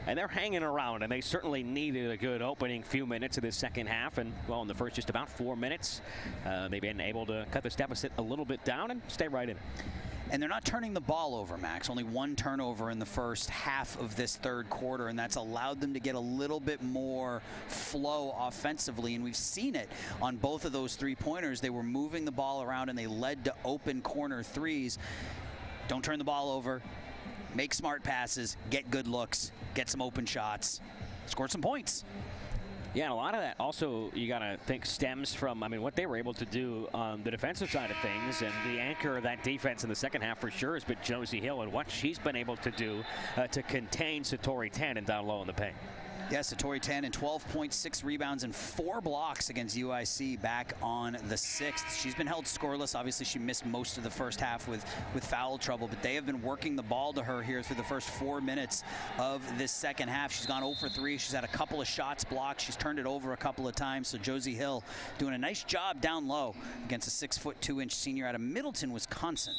And they're hanging around, and they certainly needed a good opening few minutes of this second half. And, well, in the first just about 4 minutes, they've been able to cut this deficit a little bit down and stay right in it. And they're not turning the ball over, Max. Only one turnover in the first half of this third quarter, and that's allowed them to get a little bit more flow offensively. And we've seen it on both of those three-pointers. They were moving the ball around, and they led to open corner threes. Don't turn the ball over. Make smart passes, get good looks, get some open shots, score some points. Yeah, and a lot of that also, you got to think, stems from, what they were able to do on the defensive side of things. And the anchor of that defense in the second half for sure has been Josie Hill and what she's been able to do to contain Satori Tannen down low in the paint. Yes, Satori Tannen, 12.6 rebounds and 4 blocks against UIC back on the 6th. She's been held scoreless. Obviously, she missed most of the first half with foul trouble, but they have been working the ball to her here through the first 4 minutes of this second half. She's gone 0 for 3. She's had a couple of shots blocked. She's turned it over a couple of times. So Josie Hill doing a nice job down low against a 6'2" senior out of Middleton, Wisconsin.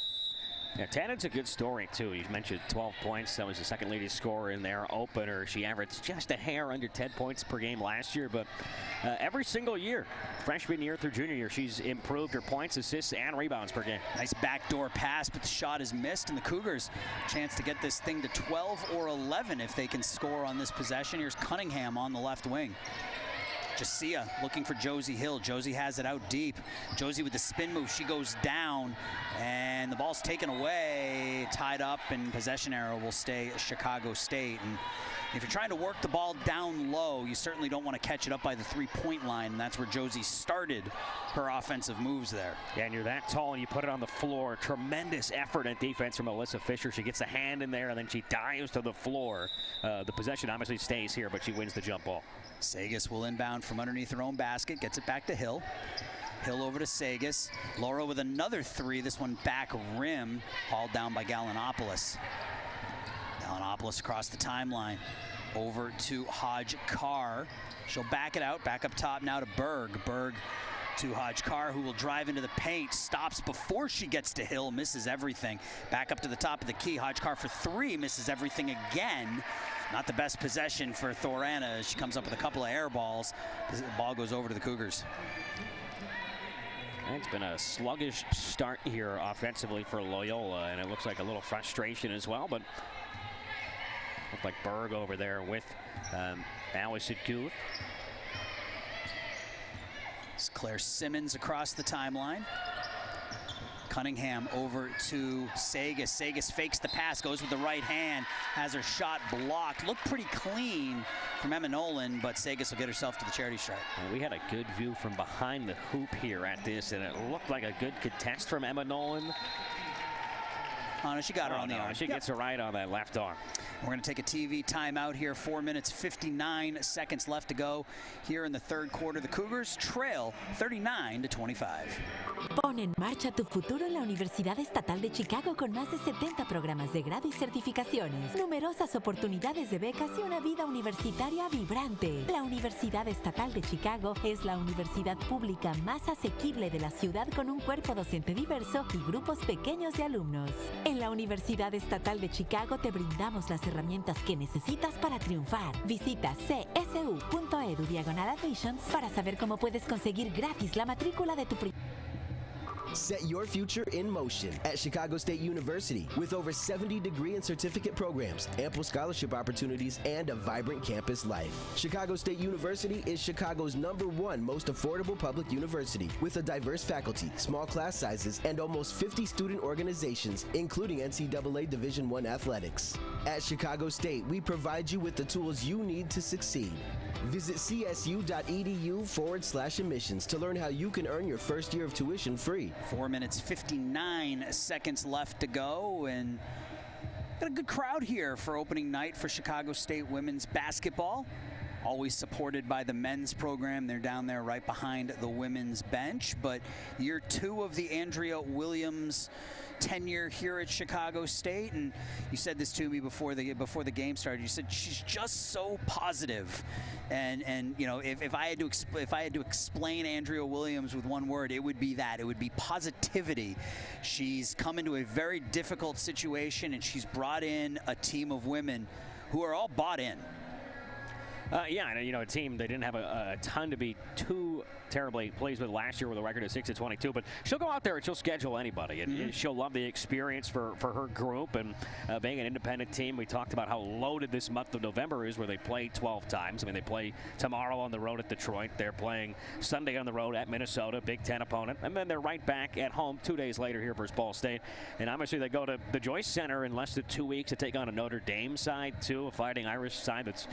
Yeah, Tannen's a good story, too. You mentioned 12 points. That was the second leading scorer in their opener. She averaged just a hair under 10 points per game last year, but every single year, freshman year through junior year, she's improved her points, assists, and rebounds per game. Nice backdoor pass, but the shot is missed, and the Cougars chance to get this thing to 12 or 11 if they can score on this possession. Here's Cunningham on the left wing. Jasia looking for Josie Hill. Josie has it out deep. Josie with the spin move. She goes down, and the ball's taken away, tied up, and possession arrow will stay Chicago State. And if you're trying to work the ball down low, you certainly don't want to catch it up by the three-point line, and that's where Josie started her offensive moves there. Yeah, and you're that tall, and you put it on the floor. Tremendous effort and defense from Alyssa Fisher. She gets a hand in there, and then she dives to the floor. The possession obviously stays here, but she wins the jump ball. Sagas will inbound from underneath her own basket, gets it back to Hill. Hill over to Sagas. Laura with another three, this one back rim, hauled down by Gallinopoulos. Gallinopoulos across the timeline. Over to Hodge-Carr. She'll back it out, back up top now to Berg. Berg to Hodge-Carr, who will drive into the paint, stops before she gets to Hill, misses everything. Back up to the top of the key. Hodge-Carr for 3, misses everything again. Not the best possession for Thorana as she comes up with a couple of air balls. The ball goes over to the Cougars. It's been a sluggish start here offensively for Loyola, and it looks like a little frustration as well, but Looked like Berg over there with Allison Guth. It's Claire Simmons across the timeline. Cunningham over to Sagas. Sagas fakes the pass, goes with the right hand, has her shot blocked. Looked pretty clean from Emma Nolan, but Sagas will get herself to the charity stripe. And we had a good view from behind the hoop here at this, and it looked like a good contest from Emma Nolan. Oh, no, she got her on the arm. She gets her right on that left arm. We're going to take a TV timeout here. 4 minutes, 59 seconds left to go here in the third quarter. The Cougars trail 39-25. Pon en marcha tu futuro en la Universidad Estatal de Chicago con más de 70 programas de grado y certificaciones, numerosas oportunidades de becas y una vida universitaria vibrante. La Universidad Estatal de Chicago es la universidad pública más asequible de la ciudad con un cuerpo docente diverso y grupos pequeños de alumnos. En la Universidad Estatal de Chicago te brindamos las herramientas que necesitas para triunfar. Visita csu.edu/admissions para saber cómo puedes conseguir gratis la matrícula de tu Set your future in motion at Chicago State University with over 70 degree and certificate programs, ample scholarship opportunities, and a vibrant campus life. Chicago State University is Chicago's #1 most affordable public university with a diverse faculty, small class sizes, and almost 50 student organizations, including NCAA Division I athletics. At Chicago State, we provide you with the tools you need to succeed. Visit csu.edu/admissions to learn how you can earn your first year of tuition free. 4 minutes, 59 seconds left to go, and got a good crowd here for opening night for Chicago State women's basketball. Always supported by the men's program. They're down there right behind the women's bench. But year 2 of the Andrea Williams tenure here at Chicago State, and you said this to me before the game started. You said she's just so positive, and you know, if I had to explain Andrea Williams with one word, it would be that. It would be positivity. She's come into a very difficult situation, and she's brought in a team of women who are all bought in. Yeah, and you know, a team they didn't have a ton to be too terribly pleased with last year with a record of 6-22, but she'll go out there and she'll schedule anybody, and she'll love the experience for her group, and being an independent team. We talked about how loaded this month of November is, where they play 12 times. I mean, they play tomorrow on the road at Detroit. They're playing Sunday on the road at Minnesota, Big Ten opponent, and then they're right back at home 2 days later here versus Ball State. And obviously they go to the Joyce Center in less than 2 weeks to take on a Notre Dame side too, a Fighting Irish side that's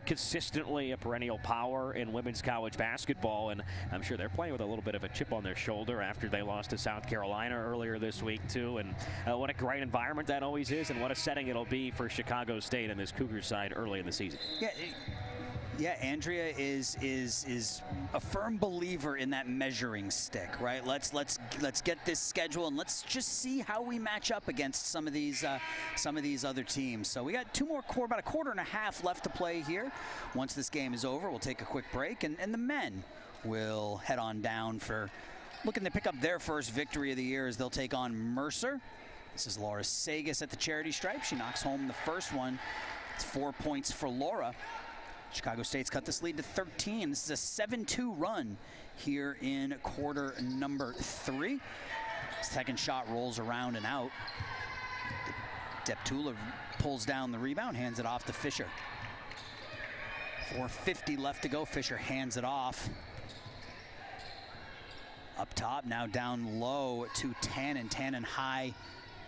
consistently a perennial power in women's college basketball, and I'm sure they're playing with a little bit of a chip on their shoulder after they lost to South Carolina earlier this week too. And what a great environment that always is, and what a setting it'll be for Chicago State and this Cougars side early in the season. Yeah, Andrea is a firm believer in that measuring stick, right? Let's get this schedule, and let's just see how we match up against some of these other teams. So we got about a quarter and a half left to play here. Once this game is over, we'll take a quick break, and the men will head on down for looking to pick up their first victory of the year as they'll take on Mercer. This is Laura Sagas at the charity stripe. She knocks home the first one. It's 4 points for Laura. Chicago State's cut this lead to 13. This is a 7-2 run here in quarter number 3. Second shot rolls around and out. Deptula pulls down the rebound, hands it off to Fisher. 4:50 left to go. Fisher hands it off. Up top, now down low to Tannen. Tannen high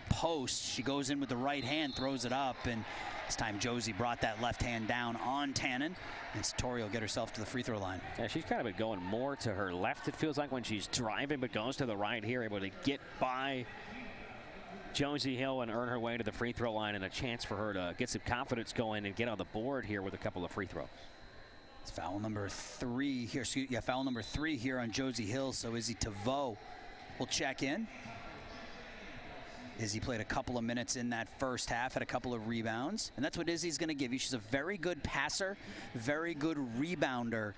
post. She goes in with the right hand, throws it up, and this time Josie brought that left hand down on Tannen, and Satori will get herself to the free throw line. Yeah, she's kind of been going more to her left, it feels like, when she's driving, but goes to the right here, able to get by Josie Hill and earn her way to the free throw line, and a chance for her to get some confidence going and get on the board here with a couple of free throws. It's foul number 3 here. Foul number 3 here on Josie Hill. So Izzy Tavo will check in. Izzy played a couple of minutes in that first half, had a couple of rebounds, and that's what Izzy's going to give you. She's a very good passer, very good rebounder.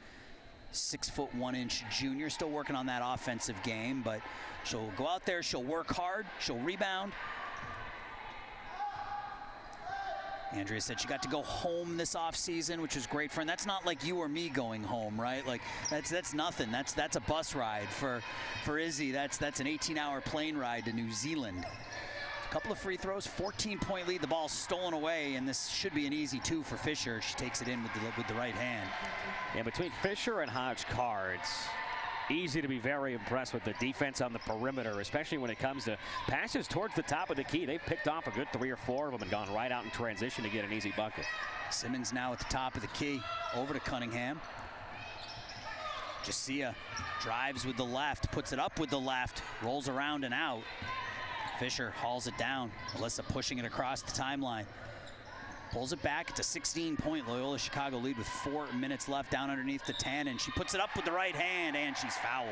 6'1" junior, still working on that offensive game, but she'll go out there, she'll work hard, she'll rebound. Andrea said she got to go home this offseason, which was great for her. And that's not like you or me going home, right? Like that's nothing. That's a bus ride for Izzy. That's an 18-hour plane ride to New Zealand. couple of free throws, 14-point lead. The ball's stolen away, and this should be an easy two for Fisher. She takes it in with the right hand. Yeah, between Fisher and Hodge-Carr, it's easy to be very impressed with the defense on the perimeter, especially when it comes to passes towards the top of the key. They've picked off a good 3 or 4 of them and gone right out in transition to get an easy bucket. Simmons now at the top of the key, over to Cunningham. Jacia drives with the left, puts it up with the left, rolls around and out. Fisher hauls it down. Melissa pushing it across the timeline. Pulls it back. It's a 16-point Loyola Chicago lead with 4 minutes left down underneath the Tannen. She puts it up with the right hand, and she's fouled.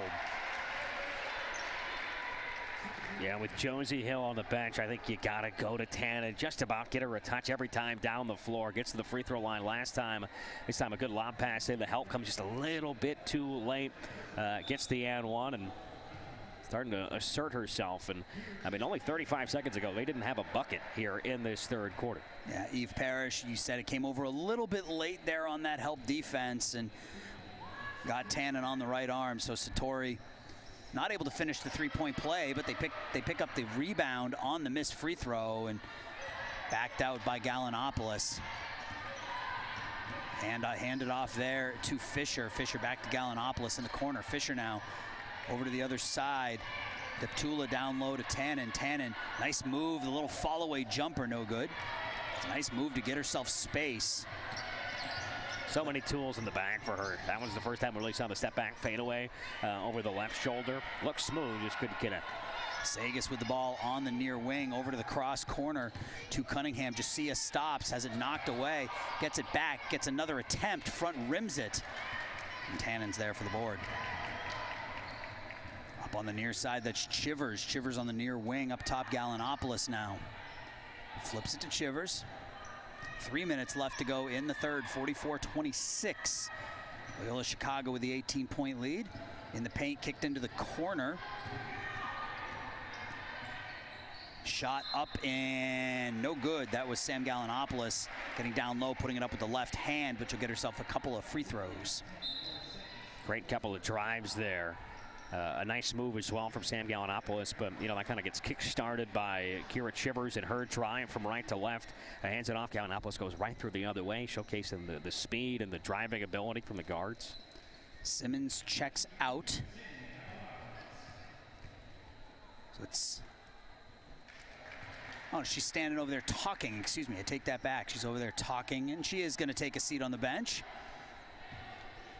Yeah, with Josie Hill on the bench, I think you got to go to Tannen. Just about get her a touch every time down the floor. Gets to the free throw line last time. This time a good lob pass in. The help comes just a little bit too late. Gets the and one and starting to assert herself. And I mean, only 35 seconds ago, they didn't have a bucket here in this third quarter. Yeah, Eve Parrish, you said it came over a little bit late there on that help defense and got Tannen on the right arm. So Satori not able to finish the three-point play, but they pick up the rebound on the missed free throw and backed out by Gallinopoulos. And handed off there to Fisher. Fisher back to Gallinopoulos in the corner. Fisher now over to the other side. Deptula down low to Tannen. Tannen, nice move. The little fall-away jumper, no good. It's a nice move to get herself space. So many tools in the bag for her. That was the first time we really saw the step back fadeaway over the left shoulder. Looks smooth, just couldn't get it. Sagas with the ball on the near wing, over to the cross corner to Cunningham. Jacia stops, has it knocked away, gets it back, gets another attempt, front rims it. And Tannen's there for the board. Up on the near side, that's Chivers. Chivers on the near wing, up top Gallinopoulos now. Flips it to Chivers. 3 minutes left to go in the third, 44-26. Loyola Chicago with the 18-point lead. In the paint, kicked into the corner. Shot up and no good. That was Sam Gallinopoulos getting down low, putting it up with the left hand, but she'll get herself a couple of free throws. Great couple of drives there. A nice move as well from Sam Gallinopoulos, but you know that kind of gets kick-started by Kira Chivers and her drive from right to left. Hands it off. Gallinopoulos goes right through the other way, showcasing the speed and the driving ability from the guards. Simmons checks out. So it's... Oh, she's standing over there talking. Excuse me, I take that back. She's over there talking, and she is going to take a seat on the bench.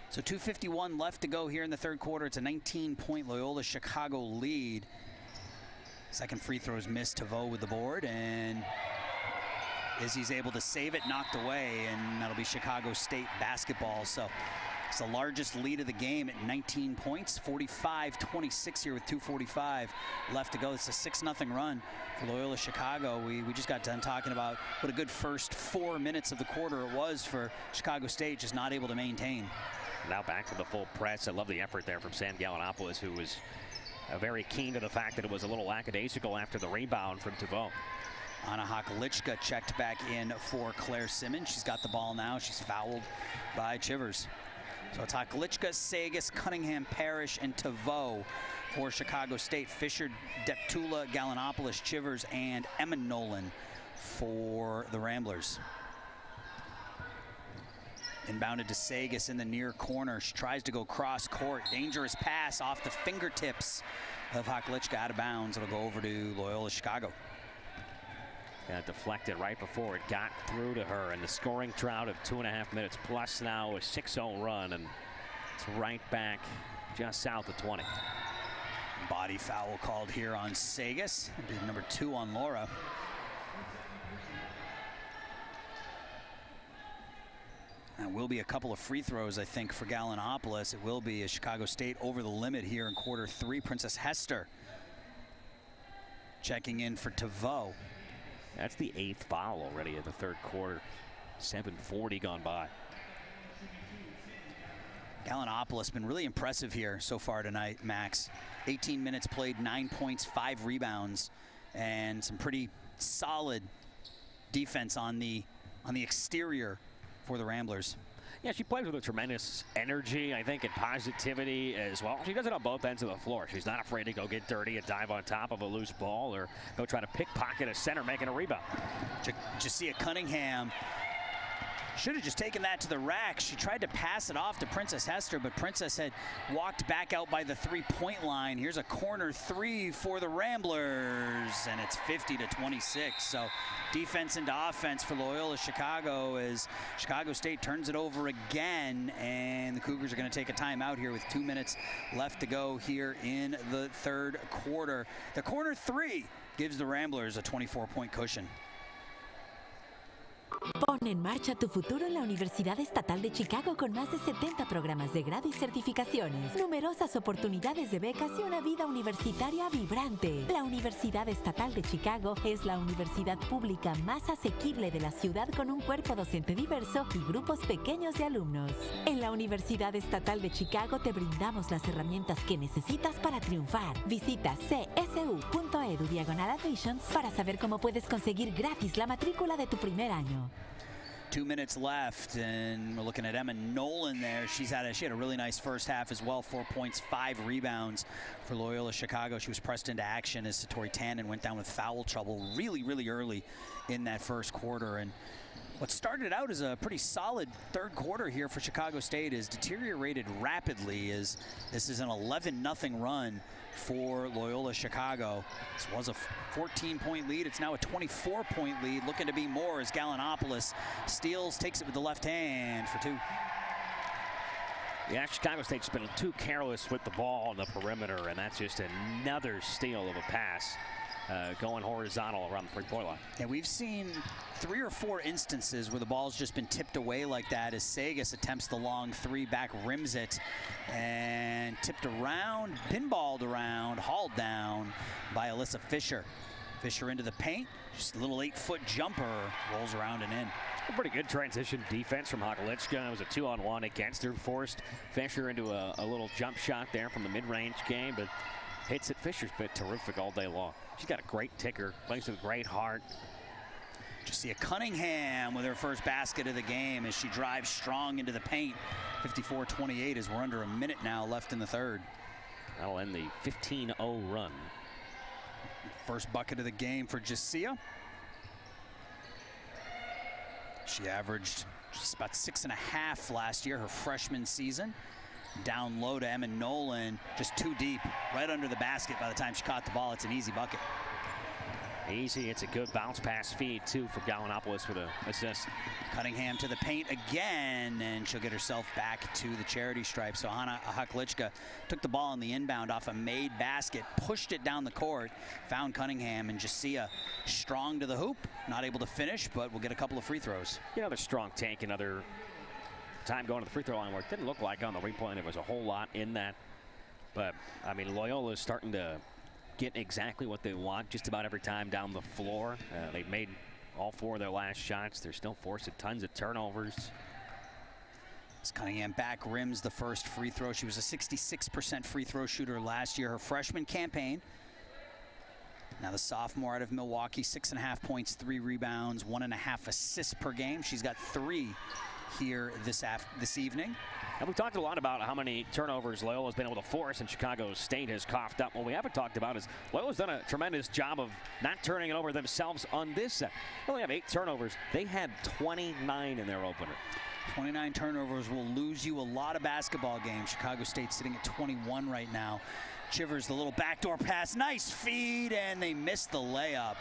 So 2:51 left to go here in the third quarter. It's a 19-point Loyola Chicago lead. Second free throw is missed. Tavo with the board, and Izzy's able to save it, knocked away, and that'll be Chicago State basketball. So it's the largest lead of the game at 19 points, 45-26 here with 2:45 left to go. It's a 6-0 run for Loyola Chicago. We just got done talking about what a good first 4 minutes of the quarter it was for Chicago State, just not able to maintain. Now back to the full press. I love the effort there from Sam Gallinopoulos, who was very keen to the fact that it was a little lackadaisical after the rebound from Tavo. Anna Hakalichka checked back in for Claire Simmons. She's got the ball now. She's fouled by Chivers. So it's Hakalichka, Sagas, Cunningham, Parrish, and Tavo for Chicago State. Fisher, Deptula, Gallinopoulos, Chivers, and Emma Nolan for the Ramblers. Inbounded to Sagas in the near corner. She tries to go cross court. Dangerous pass off the fingertips of Hakalichka, out of bounds. It'll go over to Loyola Chicago. Got deflected right before it got through to her, and the scoring drought of 2.5 minutes plus now a 6-0 run, and it's right back just south of 20. Body foul called here on Sagas. It'll be number 2 on Laura. And will be a couple of free throws, I think, for Gallinopoulos. It will be a Chicago State over the limit here in quarter 3. Princess Hester checking in for Tavo. That's the 8th foul already in the third quarter. 7:40 gone by. Gallinopoulos been really impressive here so far tonight, Max. 18 minutes played, 9 points, 5 rebounds, and some pretty solid defense on the exterior for the Ramblers. Yeah, she plays with a tremendous energy, I think, and positivity as well. She does it on both ends of the floor. She's not afraid to go get dirty and dive on top of a loose ball or go try to pickpocket a center making a rebound. Ja'Sia Cunningham should have just taken that to the rack. She tried to pass it off to Princess Hester, but Princess had walked back out by the three-point line. Here's a corner three for the Ramblers, and it's 50-26. So defense into offense for Loyola Chicago as Chicago State turns it over again, and the Cougars are going to take a timeout here with 2 minutes left to go here in the third quarter. The corner three gives the Ramblers a 24-point cushion. Pon en marcha tu futuro en la Universidad Estatal de Chicago con más de 70 programas de grado y certificaciones, numerosas oportunidades de becas y una vida universitaria vibrante. La Universidad Estatal de Chicago es la universidad pública más asequible de la ciudad con un cuerpo docente diverso y grupos pequeños de alumnos. En la Universidad Estatal de Chicago te brindamos las herramientas que necesitas para triunfar. Visita csu.edu/admissions para saber cómo puedes conseguir gratis la matrícula de tu primer año. 2 minutes left, and we're looking at Emma Nolan there. She had a really nice first half as well. 4 points, 5 rebounds for Loyola Chicago. She was pressed into action as Satori Tannen went down with foul trouble really early in that first quarter. And what started out as a pretty solid third quarter here for Chicago State is deteriorated rapidly as this is an 11-0 run for Loyola Chicago. This was a 14-point lead. It's now a 24-point lead, looking to be more as Gallinopoulos steals, takes it with the left hand for 2. Yeah, Chicago State's been too careless with the ball on the perimeter, and that's just another steal of a pass going horizontal around the three-point line. And we've seen 3 or 4 instances where the ball's just been tipped away like that as Sagas attempts the long three, back rims it, and tipped around, pinballed around, hauled down by Alyssa Fisher. Fisher into the paint, just a little 8-foot jumper, rolls around and in. A pretty good transition defense from Hakalichka. It was a 2-on-1 against her, forced Fisher into a little jump shot there from the mid-range game, but hits it. Fisher's been terrific all day long. She's got a great ticker, plays with great heart. Ja'Sia Cunningham with her first basket of the game as she drives strong into the paint. 54-28 as we're under a minute now left in the third. That'll end the 15-0 run. First bucket of the game for Ja'Sia. She averaged just about 6.5 last year, her freshman season. Down low to Emma Nolan, just too deep, right under the basket by the time she caught the ball. It's an easy bucket. Easy, it's a good bounce pass feed too for Gallinopoulos with an assist. Cunningham to the paint again, and she'll get herself back to the charity stripe. So Hanna Hakalichka took the ball on the inbound off a made basket, pushed it down the court, found Cunningham, and Ja'Sia strong to the hoop, not able to finish, but will get a couple of free throws. You know, they're strong tank, another time going to the free throw line where it didn't look like on the replay there was a whole lot in that. But, I mean, Loyola is starting to get exactly what they want just about every time down the floor. They've made all 4 of their last shots. They're still forcing tons of turnovers. As Cunningham back rims the first free throw. She was a 66% free throw shooter last year, her freshman campaign. Now the sophomore out of Milwaukee, 6.5 points, 3 rebounds, 1.5 assists per game. She's got 3 here this evening. And we've talked a lot about how many turnovers Loyola's been able to force and Chicago State has coughed up. What we haven't talked about is Loyola's done a tremendous job of not turning it over themselves on this set. They only have 8 turnovers. They had 29 in their opener. 29 turnovers will lose you a lot of basketball games. Chicago State sitting at 21 right now. Chivers the little backdoor pass, nice feed, and they missed the layup.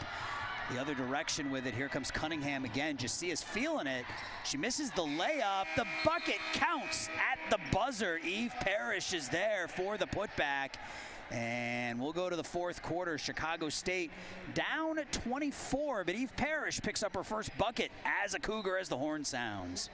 The other direction with it. Here comes Cunningham again. Ja'Sia's feeling it. She misses the layup. The bucket counts at the buzzer. Eve Parrish is there for the putback. And we'll go to the fourth quarter. Chicago State down at 24, but Eve Parrish picks up her first bucket as a Cougar as the horn sounds.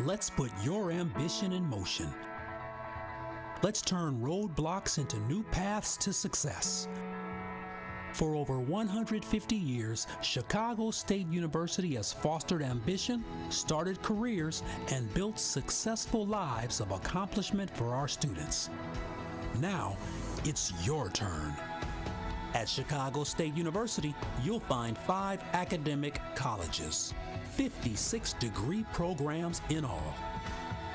Let's put your ambition in motion. Let's turn roadblocks into new paths to success. For over 150 years, Chicago State University has fostered ambition, started careers, and built successful lives of accomplishment for our students. Now, it's your turn. At Chicago State University, you'll find 5 academic colleges, 56 degree programs in all.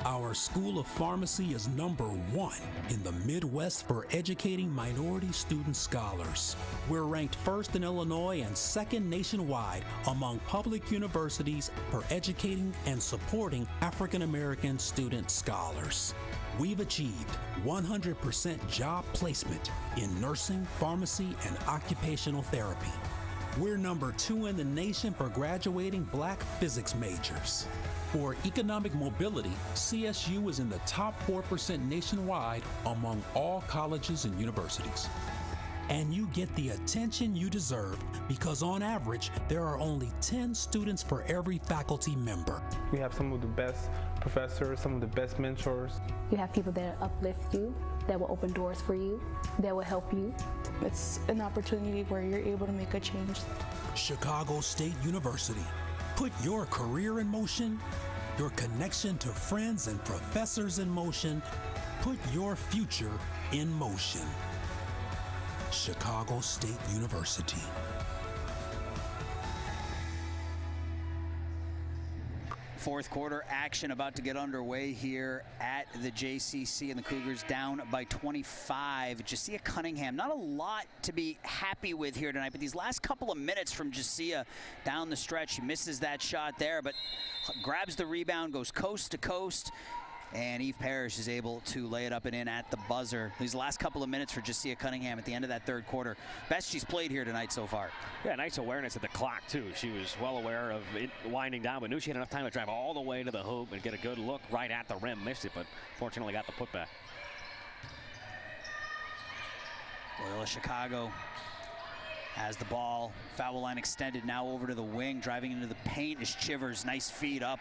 Our School of Pharmacy is #1 in the Midwest for educating minority student scholars. We're ranked 1st in Illinois and 2nd nationwide among public universities for educating and supporting African American student scholars. We've achieved 100% job placement in nursing, pharmacy, and occupational therapy. We're #2 in the nation for graduating Black physics majors. For economic mobility, CSU is in the top 4% nationwide among all colleges and universities. And you get the attention you deserve because on average, there are only 10 students for every faculty member. We have some of the best professors, some of the best mentors. You have people that uplift you, that will open doors for you, that will help you. It's an opportunity where you're able to make a change. Chicago State University. Put your career in motion, your connection to friends and professors in motion. Put your future in motion. Chicago State University. Fourth quarter action about to get underway here at the JCC, and the Cougars down by 25. Jasiah Cunningham, not a lot to be happy with here tonight, but these last couple of minutes from Jasiah down the stretch, she misses that shot there, but grabs the rebound, goes coast to coast, and Eve Parrish is able to lay it up and in at the buzzer. These last couple of minutes for Jasiah Cunningham at the end of that third quarter. Best she's played here tonight so far. Yeah, nice awareness of the clock, too. She was well aware of it winding down, but knew she had enough time to drive all the way to the hoop and get a good look right at the rim. Missed it, but fortunately got the putback. Loyola Chicago has the ball. Foul line extended now over to the wing. Driving into the paint is Chivers. Nice feed up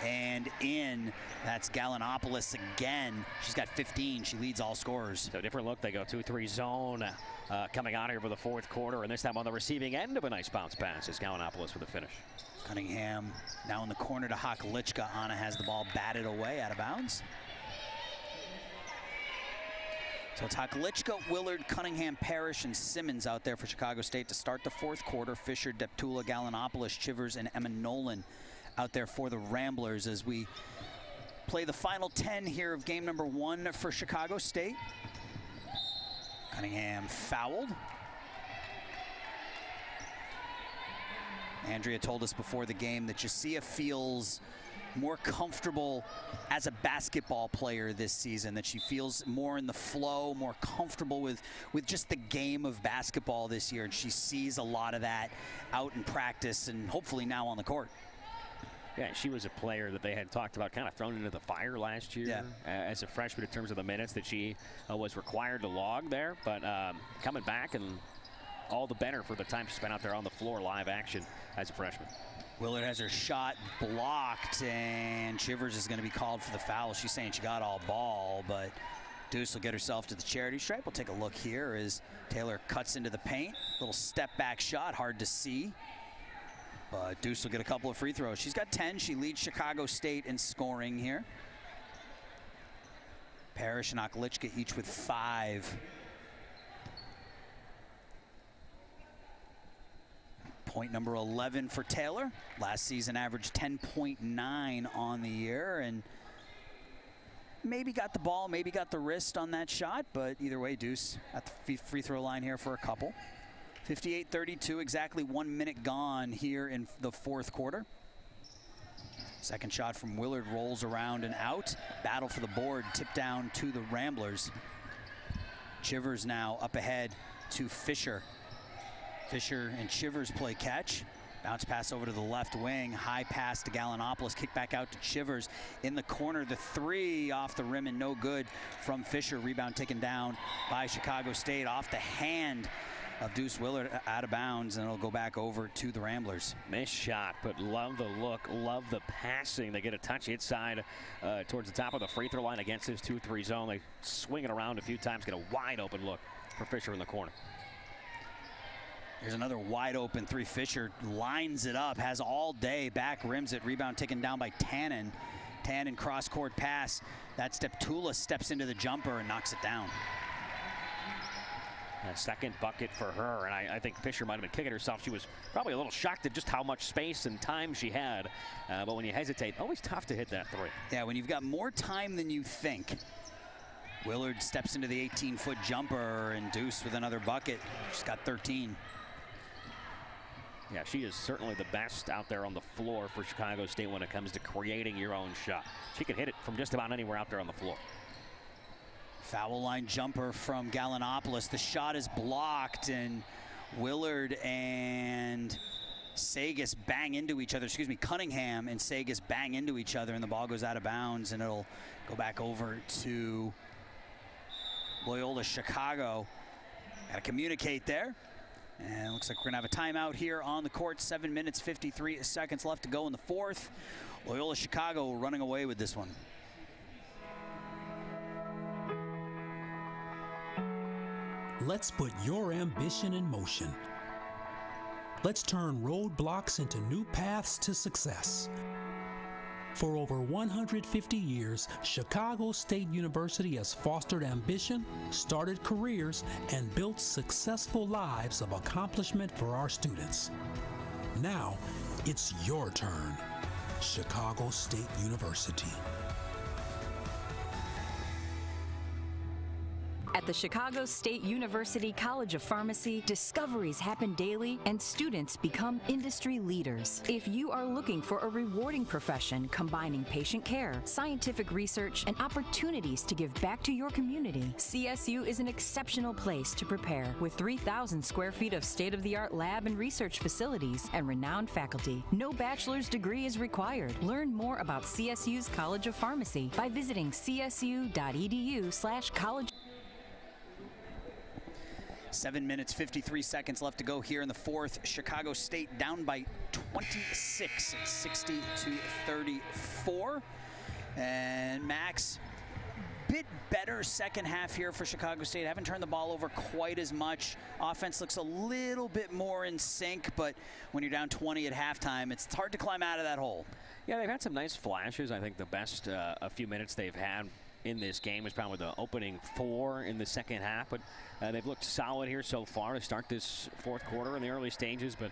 and in. That's Gallinopoulos again. She's got 15. She leads all scorers. So different look. They go 2-3 zone coming out here for the fourth quarter. And this time on the receiving end of a nice bounce pass is Gallinopoulos for the finish. Cunningham now in the corner to Hakalichka. Anna has the ball batted away out of bounds. So it's Hakalichka, Willard, Cunningham, Parrish, and Simmons out there for Chicago State to start the fourth quarter. Fisher, Deptula, Gallinopoulos, Chivers, and Emma Nolan out there for the Ramblers as we play the final 10 here of game number 1 for Chicago State. Cunningham fouled. Andrea told us before the game that Jasiah feels more comfortable as a basketball player this season, that she feels more in the flow, more comfortable with just the game of basketball this year, and she sees a lot of that out in practice and hopefully now on the court. Yeah, she was a player that they had talked about kind of thrown into the fire last year as a freshman in terms of the minutes that she was required to log there, but coming back and all the better for the time she spent out there on the floor, live action as a freshman. Willard has her shot blocked, and Chivers is going to be called for the foul. She's saying she got all ball, but Deuce will get herself to the charity stripe. We'll take a look here as Taylor cuts into the paint. Little step back shot, hard to see. But Deuce will get a couple of free throws. She's got 10. She leads Chicago State in scoring here. Parrish and Hakalichka each with 5. Point number 11 for Taylor. Last season averaged 10.9 on the year, and maybe got the ball, maybe got the wrist on that shot, but either way, Deuce at the free throw line here for a couple. 58-32, exactly 1 minute gone here in the fourth quarter. Second shot from Willard rolls around and out. Battle for the board, tip down to the Ramblers. Chivers now up ahead to Fisher. Fisher and Chivers play catch. Bounce pass over to the left wing. High pass to Gallinopoulos. Kick back out to Chivers. In the corner, the 3 off the rim and no good from Fisher. Rebound taken down by Chicago State. Off the hand of Deuce Willard out of bounds, and it'll go back over to the Ramblers. Missed shot, but love the look, love the passing. They get a touch inside towards the top of the free throw line against this 2-3 zone. They swing it around a few times, get a wide open look for Fisher in the corner. Here's another wide open three. Fisher lines it up, has all day, back rims it, rebound taken down by Tannen. Tannen cross court pass. That's Deptula steps into the jumper and knocks it down. A second bucket for her, and I think Fisher might have been kicking herself. She was probably a little shocked at just how much space and time she had. But when you hesitate, always tough to hit that three. Yeah, when you've got more time than you think. Willard steps into the 18-foot jumper, and Deuce with another bucket. She's got 13. Yeah, she is certainly the best out there on the floor for Chicago State when it comes to creating your own shot. She can hit it from just about anywhere out there on the floor. Foul line jumper from Gallinopoulos. The shot is blocked, and Willard and Sagas bang into each other. Excuse me, Cunningham and Sagas bang into each other, and the ball goes out of bounds, and it'll go back over to Loyola Chicago. Got to communicate there. And it looks like we're going to have a timeout here on the court. 7 minutes, 53 seconds left to go in the fourth. Loyola Chicago running away with this one. Let's put your ambition in motion. Let's turn roadblocks into new paths to success. For over 150 years, Chicago State University has fostered ambition, started careers, and built successful lives of accomplishment for our students. Now, it's your turn. Chicago State University. At the Chicago State University College of Pharmacy, discoveries happen daily and students become industry leaders. If you are looking for a rewarding profession combining patient care, scientific research, and opportunities to give back to your community, CSU is an exceptional place to prepare with 3,000 square feet of state-of-the-art lab and research facilities and renowned faculty. No bachelor's degree is required. Learn more about CSU's College of Pharmacy by visiting csu.edu/college. 7 minutes, 53 seconds left to go here in the fourth. Chicago State down by 26, 60-34. And Max, bit better second half here for Chicago State. Haven't turned the ball over quite as much. Offense looks a little bit more in sync, but when you're down 20 at halftime, it's hard to climb out of that hole. Yeah, they've had some nice flashes. I think the best a few minutes they've had in this game is probably the opening 4 in the second half, but they've looked solid here so far to start this fourth quarter in the early stages. But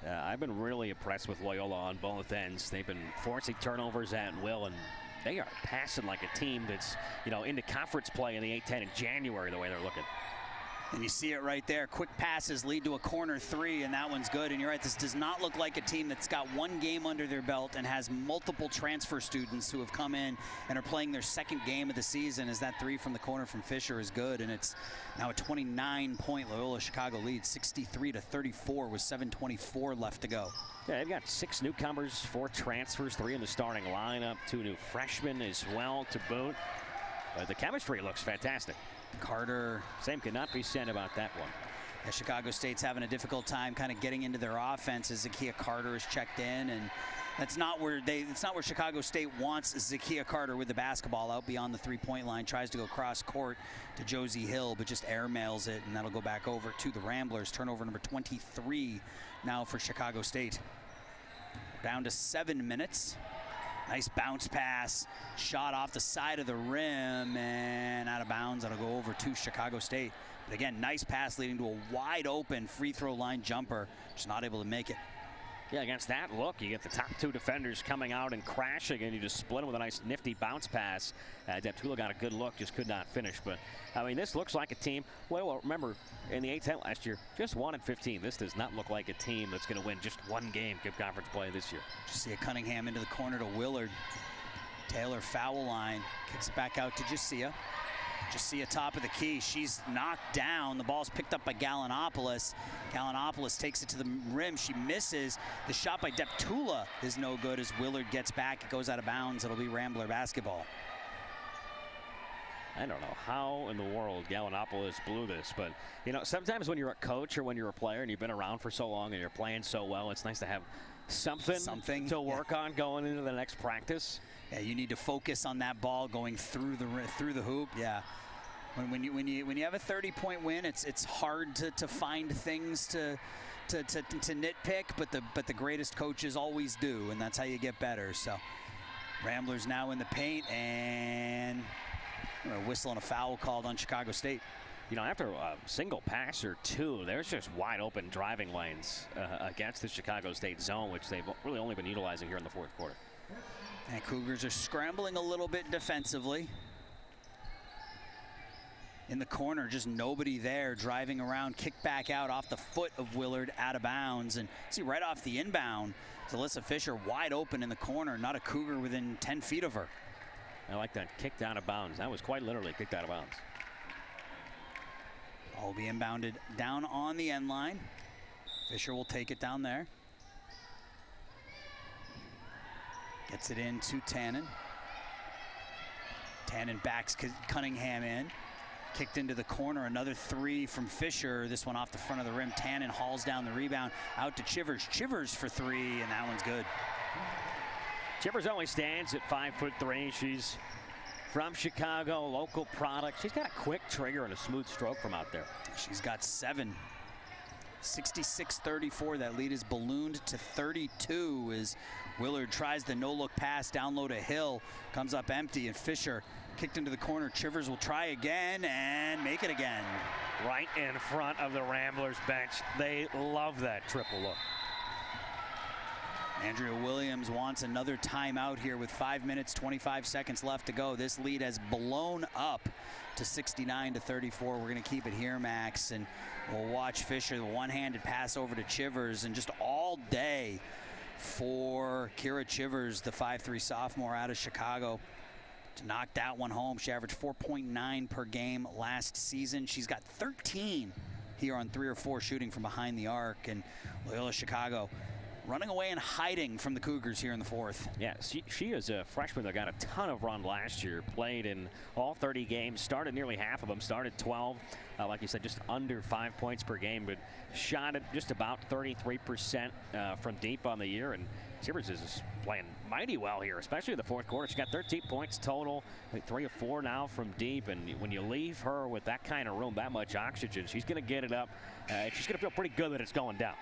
I've been really impressed with Loyola on both ends. They've been forcing turnovers at will, and they are passing like a team that's, into conference play in the A-10 in January, the way they're looking. And you see it right there. Quick passes lead to a corner three, and that one's good. And you're right, this does not look like a team that's got one game under their belt and has multiple transfer students who have come in and are playing their second game of the season, as that three from the corner from Fisher is good. And it's now a 29-point Loyola Chicago lead, 63-34 with 7:24 left to go. Yeah, they've got 6 newcomers, 4 transfers, 3 in the starting lineup, 2 new freshmen as well to boot. But the chemistry looks fantastic. Carter. Same cannot be said about that one. Yeah, Chicago State's having a difficult time kind of getting into their offense as Zakiya Carter is checked in, and it's not where Chicago State wants Zakiya Carter with the basketball out beyond the three-point line. Tries to go cross court to Josie Hill, but just airmails it, and that'll go back over to the Ramblers. Turnover number 23 now for Chicago State. Down to 7 minutes. Nice bounce pass, shot off the side of the rim and out of bounds. That'll go over to Chicago State. But again, nice pass leading to a wide open free throw line jumper. Just not able to make it. Yeah, against that look, you get the top 2 defenders coming out and crashing, and you just split them with a nice nifty bounce pass. Deptula got a good look, just could not finish. But, I mean, this looks like a team. Well, remember, in the A-10 last year, just won at 15. This does not look like a team that's going to win just one game of conference play this year. Just see a Cunningham into the corner to Willard. Taylor foul line, kicks it back out to Jacia. Jacia top of the key. She's knocked down. The ball's picked up by Gallinopoulos. Gallinopoulos takes it to the rim. She misses. The shot by Deptula is no good as Willard gets back. It goes out of bounds. It'll be Rambler basketball. I don't know how in the world Gallinopoulos blew this, but you know, sometimes when you're a coach or when you're a player and you've been around for so long and you're playing so well, it's nice to have something to work on going into the next practice. Yeah, you need to focus on that ball going through the hoop. Yeah, when you have a 30-point win, it's hard to find things to nitpick, but the greatest coaches always do, and that's how you get better. So Ramblers now in the paint, and a whistle and a foul called on Chicago State. You know, after a single pass or two, there's just wide open driving lanes against the Chicago State zone, which they've really only been utilizing here in the fourth quarter. And Cougars are scrambling a little bit defensively. In the corner, just nobody there, driving around, kick back out off the foot of Willard, out of bounds. And see, right off the inbound, Alyssa Fisher wide open in the corner, not a Cougar within 10 feet of her. I like that, kicked out of bounds. That was quite literally kicked out of bounds. Will be inbounded down on the end line. Fisher will take it down there. Gets it in to Tannen. Tannen backs Cunningham in. Kicked into the corner, another three from Fisher. This one off the front of the rim. Tannen hauls down the rebound, out to Chivers. Chivers for three, and that one's good. Chivers only stands at 5'3". She's from Chicago, local product. She's got a quick trigger and a smooth stroke from out there. She's got 7. 66-34. That lead is ballooned to 32 as Willard tries the no-look pass down low to Hill. Comes up empty, and Fisher kicked into the corner. Chivers will try again and make it again. Right in front of the Ramblers bench. They love that triple look. Andrea Williams wants another timeout here with 5 minutes, 25 seconds left to go. This lead has blown up to 69-34. We're going to keep it here, Max, and we'll watch Fisher, the one-handed pass over to Chivers, and just all day for Kira Chivers, the 5'3" sophomore out of Chicago, to knock that one home. She averaged 4.9 per game last season. She's got 13 here on 3 or 4 shooting from behind the arc, and Loyola Chicago running away and hiding from the Cougars here in the fourth. Yeah, she is a freshman that got a ton of run last year, played in all 30 games, started nearly half of them, started 12, like you said, just under 5 points per game, but shot at just about 33% from deep on the year, and Chivers is playing mighty well here, especially in the fourth quarter. She got 13 points total, 3 or 4 now from deep, and when you leave her with that kind of room, that much oxygen, she's going to get it up. She's going to feel pretty good that it's going down.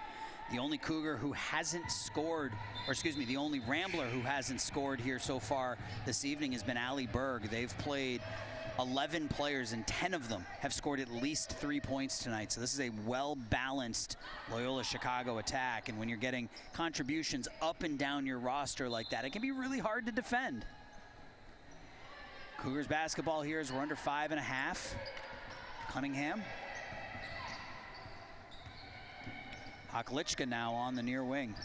The only Cougar who hasn't scored, or excuse me, the only Rambler who hasn't scored here so far this evening has been Allie Berg. They've played 11 players, and 10 of them have scored at least 3 points tonight. So this is a well-balanced Loyola Chicago attack. And when you're getting contributions up and down your roster like that, it can be really hard to defend. Cougars basketball here is we're under 5.5. Cunningham. Haklichka now on the near wing.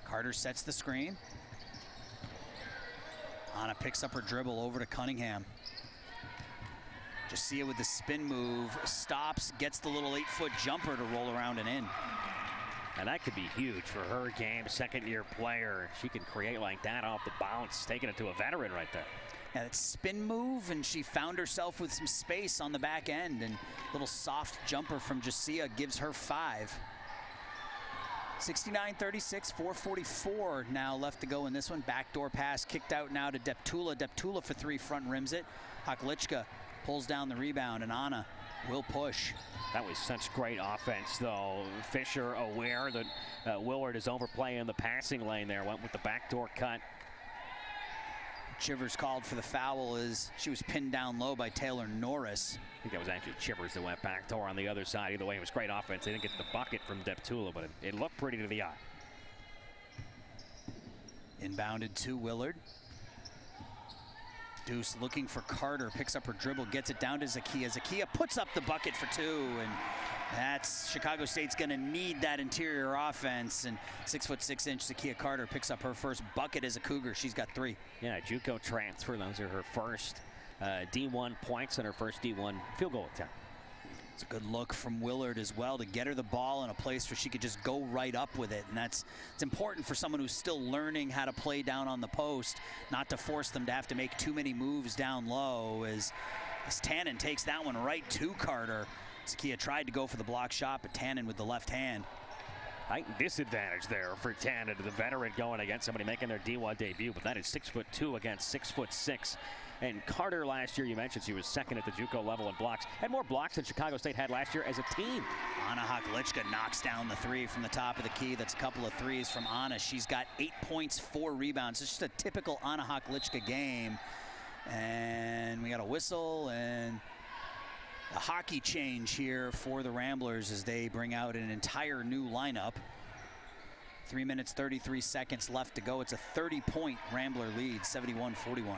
Carter sets the screen. Anna picks up her dribble over to Cunningham. Jasia with the spin move, stops, gets the little 8-foot jumper to roll around and in. And that could be huge for her game, second-year player. She can create like that off the bounce, taking it to a veteran right there. Yeah, that spin move, and she found herself with some space on the back end, and little soft jumper from Jasia gives her 5. 69-36, 4:44 now left to go in this one. Backdoor pass kicked out now to Deptula. Deptula for 3, front rims it. Haklichka pulls down the rebound, and Anna will push. That was such great offense, though. Fisher aware that Willard is overplaying the passing lane there. Went with the backdoor cut. Chivers called for the foul as she was pinned down low by Taylor Norris. I think that was actually Chivers that went backdoor on the other side. Either way, it was great offense. They didn't get the bucket from Deptula, but it looked pretty to the eye. Inbounded to Willard. Deuce looking for Carter, picks up her dribble, gets it down to Zakia. Zakia puts up the bucket for 2, and that's Chicago State's going to need that interior offense. And 6'6" Zakia Carter picks up her first bucket as a Cougar. She's got 3. Yeah, JUCO transfer. Those are her first D1 points and her first D1 field goal attempt. It's a good look from Willard as well to get her the ball in a place where she could just go right up with it. And it's important for someone who's still learning how to play down on the post, not to force them to have to make too many moves down low as Tannen takes that one right to Carter. Zakia tried to go for the block shot, but Tannen with the left hand. Height disadvantage there for Tannen, the veteran going against somebody making their D1 debut, but that is 6'2" against 6'6". And Carter last year, you mentioned she was second at the JUCO level in blocks. Had more blocks than Chicago State had last year as a team. Anna Haklichka knocks down the three from the top of the key. That's a couple of threes from Anna. She's got 8 points, 4 rebounds. It's just a typical Anna Haklichka game. And we got a whistle and a hockey change here for the Ramblers as they bring out an entire new lineup. 3 minutes, 33 seconds left to go. It's a 30-point Rambler lead, 71-41.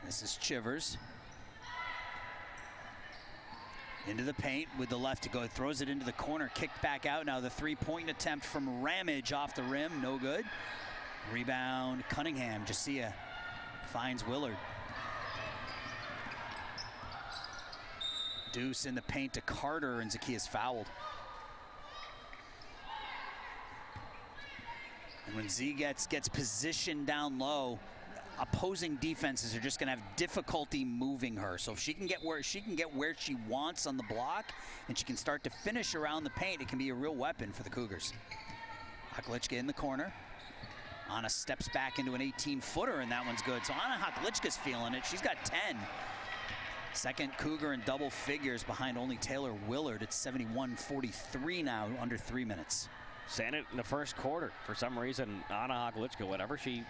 This is Chivers. Into the paint with the left to go. Throws it into the corner, kicked back out. Now the three-point attempt from Ramage off the rim, no good. Rebound, Cunningham. Jasia finds Willard. Deuce in the paint to Carter, and Zakia's fouled. And when Z gets positioned down low, opposing defenses are just going to have difficulty moving her. So if she can get where she wants on the block, and she can start to finish around the paint, it can be a real weapon for the Cougars. Haklichka in the corner. Anna steps back into an 18-footer, and that one's good. So Anna Haklichka's feeling it. She's got 10. Second Cougar in double figures behind only Taylor Willard. It's 71-43 now, under 3 minutes. Sent it in the first quarter. For some reason, Anna Haklichka, whatever she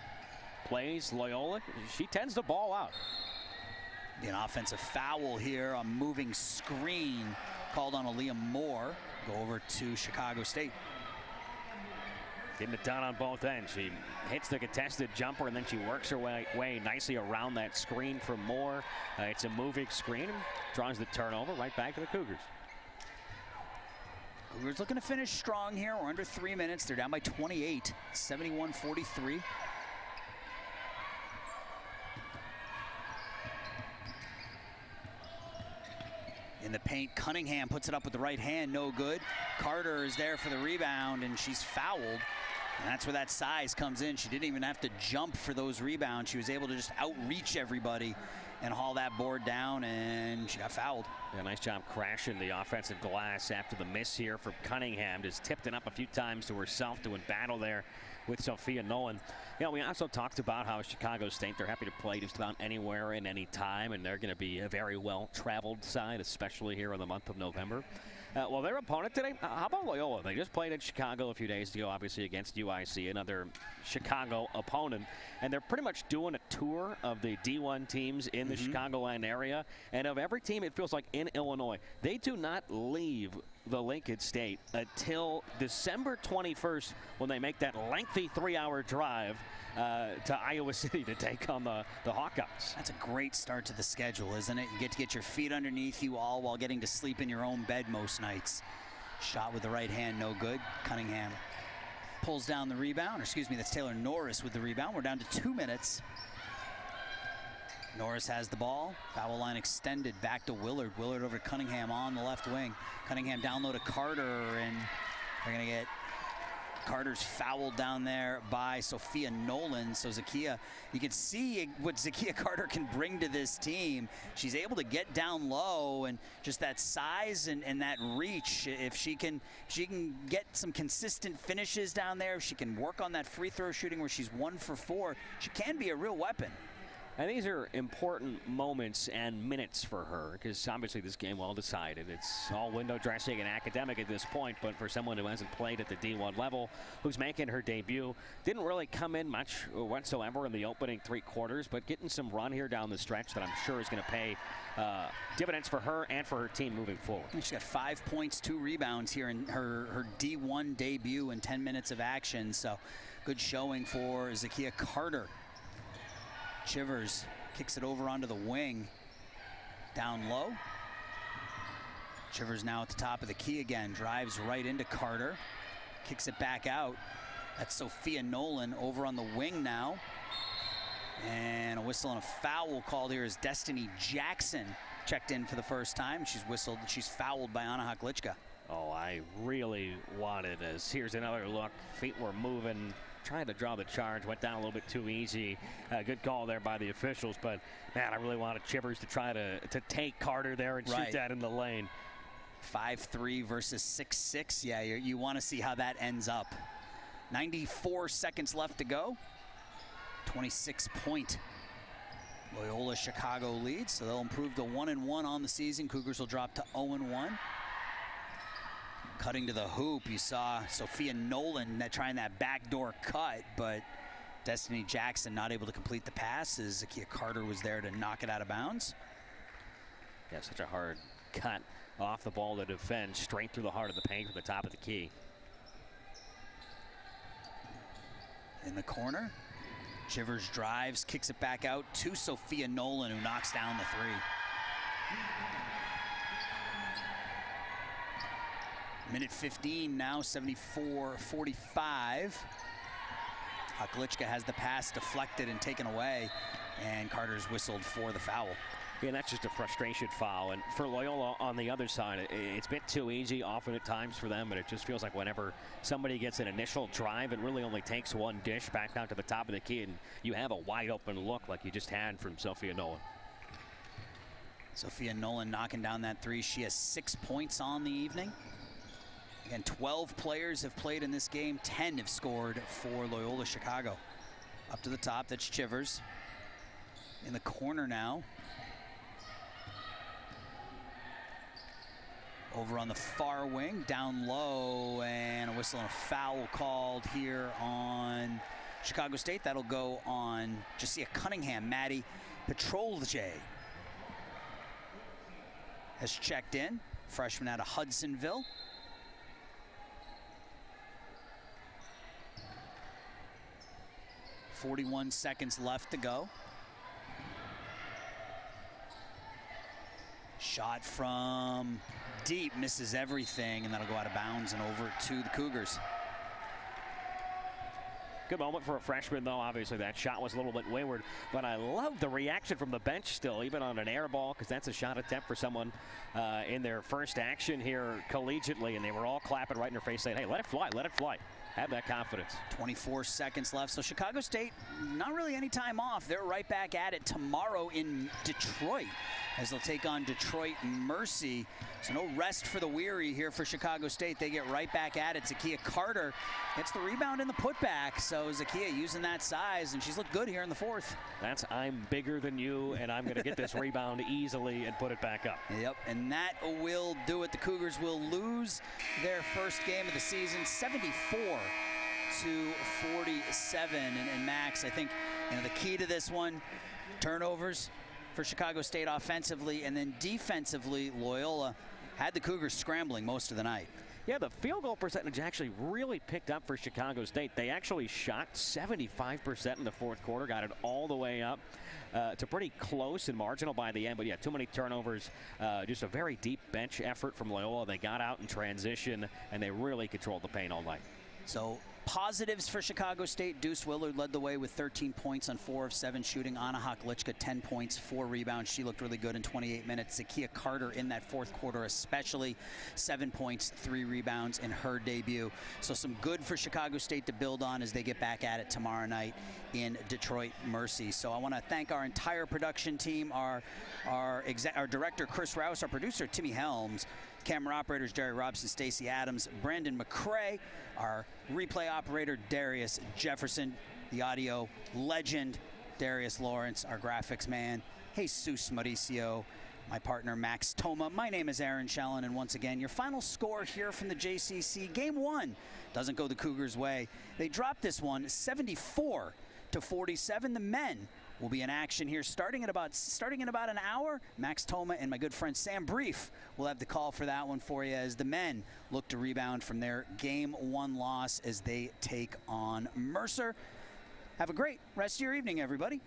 plays Loyola, she tends to ball out. An offensive foul here, a moving screen called on Aaliyah Moore. Go over to Chicago State. Getting it done on both ends. She hits the contested jumper, and then she works her way nicely around that screen from Moore. It's a moving screen, and draws the turnover right back to the Cougars. Cougars looking to finish strong here. We're under 3 minutes. They're down by 28, 71-43. In the paint, Cunningham puts it up with the right hand, no good. Carter is there for the rebound, and she's fouled. And that's where that size comes in. She didn't even have to jump for those rebounds. She was able to just outreach everybody and haul that board down, and she got fouled. Yeah, nice job crashing the offensive glass after the miss here from Cunningham. Just tipped it up a few times to herself, doing battle there with Sophia Nolan. You know, we also talked about how Chicago State, they're happy to play just about anywhere and any time, and they're going to be a very well-traveled side, especially here in the month of November. Well, their opponent today, how about Loyola? They just played in Chicago a few days ago, obviously against UIC, another Chicago opponent. And they're pretty much doing a tour of the D1 teams in the Chicagoland area. And of every team, it feels like in Illinois, they do not leave the Lincoln State until December 21st when they make that lengthy 3-hour drive to Iowa City to take on the Hawkeyes. That's a great start to the schedule, isn't it? You get to get your feet underneath you all while getting to sleep in your own bed most nights. Shot with the right hand, no good. Cunningham pulls down the rebound. Or excuse me, that's Taylor Norris with the rebound. We're down to 2 minutes. Norris has the ball. Foul line extended back to Willard. Willard over to Cunningham on the left wing. Cunningham down low to Carter, and they're going to get Carter's fouled down there by Sophia Nolan. So Zakia, you can see what Zakia Carter can bring to this team. She's able to get down low, and just that size and that reach. If she can get some consistent finishes down there, if she can work on that free throw shooting where she's 1 for 4, she can be a real weapon. And these are important moments and minutes for her, because obviously this game well decided. It's all window dressing and academic at this point, but for someone who hasn't played at the D1 level, who's making her debut, didn't really come in much whatsoever in the opening 3 quarters, but getting some run here down the stretch that I'm sure is going to pay dividends for her and for her team moving forward. She's got 5 points, 2 rebounds here in her D1 debut in 10 minutes of action, so good showing for Zakia Carter. Chivers kicks it over onto the wing, down low. Chivers now at the top of the key again, drives right into Carter, kicks it back out. That's Sophia Nolan over on the wing now. And a whistle and a foul called here as Destiny Jackson checked in for the first time. She's whistled. She's fouled by Anna Haklichka. Oh, I really wanted this. Here's another look. Feet were moving, trying to draw the charge. Went down a little bit too easy. Good call there by the officials. But, man, I really wanted Chivers to try to take Carter there and shoot that in the lane. 5'3" versus 6'6". Yeah, you want to see how that ends up. 94 seconds left to go. 26-point Loyola Chicago lead, so they'll improve to 1-1 on the season. Cougars will drop to 0-1. Cutting to the hoop, you saw Sophia Nolan trying that backdoor cut, but Destiny Jackson not able to complete the pass as Zakia Carter was there to knock it out of bounds. Yeah, such a hard cut off the ball to defend, straight through the heart of the paint from the top of the key. In the corner, Chivers drives, kicks it back out to Sophia Nolan, who knocks down the three. Minute 15 now, 74-45. Haklichka has the pass deflected and taken away, and Carter's whistled for the foul. Yeah, that's just a frustration foul. And for Loyola on the other side, it's a bit too easy often at times for them, but it just feels like whenever somebody gets an initial drive, it really only takes one dish back down to the top of the key, and you have a wide open look like you just had from Sophia Nolan. Sophia Nolan knocking down that three. She has 6 points on the evening. Again, 12 players have played in this game. 10 have scored for Loyola Chicago. Up to the top, that's Chivers. In the corner now. Over on the far wing, down low, and a whistle and a foul called here on Chicago State. That'll go on Jasia Cunningham. Maddie Petrolje has checked in, freshman out of Hudsonville. .41 seconds left to go. Shot from deep, misses everything, and that'll go out of bounds and over to the Cougars. Good moment for a freshman, though. Obviously, that shot was a little bit wayward, but I love the reaction from the bench still, even on an air ball, because that's a shot attempt for someone in their first action here collegiately, and they were all clapping right in her face saying, hey, let it fly, let it fly. Have that confidence. 24 seconds left. So Chicago State, not really any time off. They're right back at it tomorrow in Detroit as they'll take on Detroit Mercy. So no rest for the weary here for Chicago State. They get right back at it. Zakia Carter gets the rebound and the putback. So Zakia using that size, and she's looked good here in the fourth. That's I'm bigger than you, and I'm going to get this rebound easily and put it back up. Yep, and that will do it. The Cougars will lose their first game of the season, 74-47. And Max, I think the key to this one, turnovers for Chicago State offensively, and then defensively, Loyola had the Cougars scrambling most of the night. Yeah, the field goal percentage actually really picked up for Chicago State. They actually shot 75% in the fourth quarter, got it all the way up to pretty close and marginal by the end. But yeah, too many turnovers, just a very deep bench effort from Loyola. They got out in transition, and they really controlled the paint all night. So positives for Chicago State. Deuce Willard led the way with 13 points on 4 of 7 shooting. Anna Haklichka, 10 points, 4 rebounds. She looked really good in 28 minutes. Zakia Carter in that fourth quarter especially, 7 points, 3 rebounds in her debut. So some good for Chicago State to build on as they get back at it tomorrow night in Detroit Mercy. So I want to thank our entire production team, our director Chris Rouse, our producer Timmy Helms, camera operators Jerry Robson, Stacey Adams, Brandon McCrae, our replay operator Darius Jefferson, the audio legend Darius Lawrence, our graphics man Jesus Mauricio, my partner Max Toma. My name is Aaron Shellen, and once again, your final score here from the JCC. Game 1 doesn't go the Cougars' way. They dropped this one 74-47. The men will be in action here starting in about an hour. Max Toma and my good friend Sam Brief will have the call for that one for you as the men look to rebound from their Game 1 loss as they take on Mercer. Have a great rest of your evening, everybody.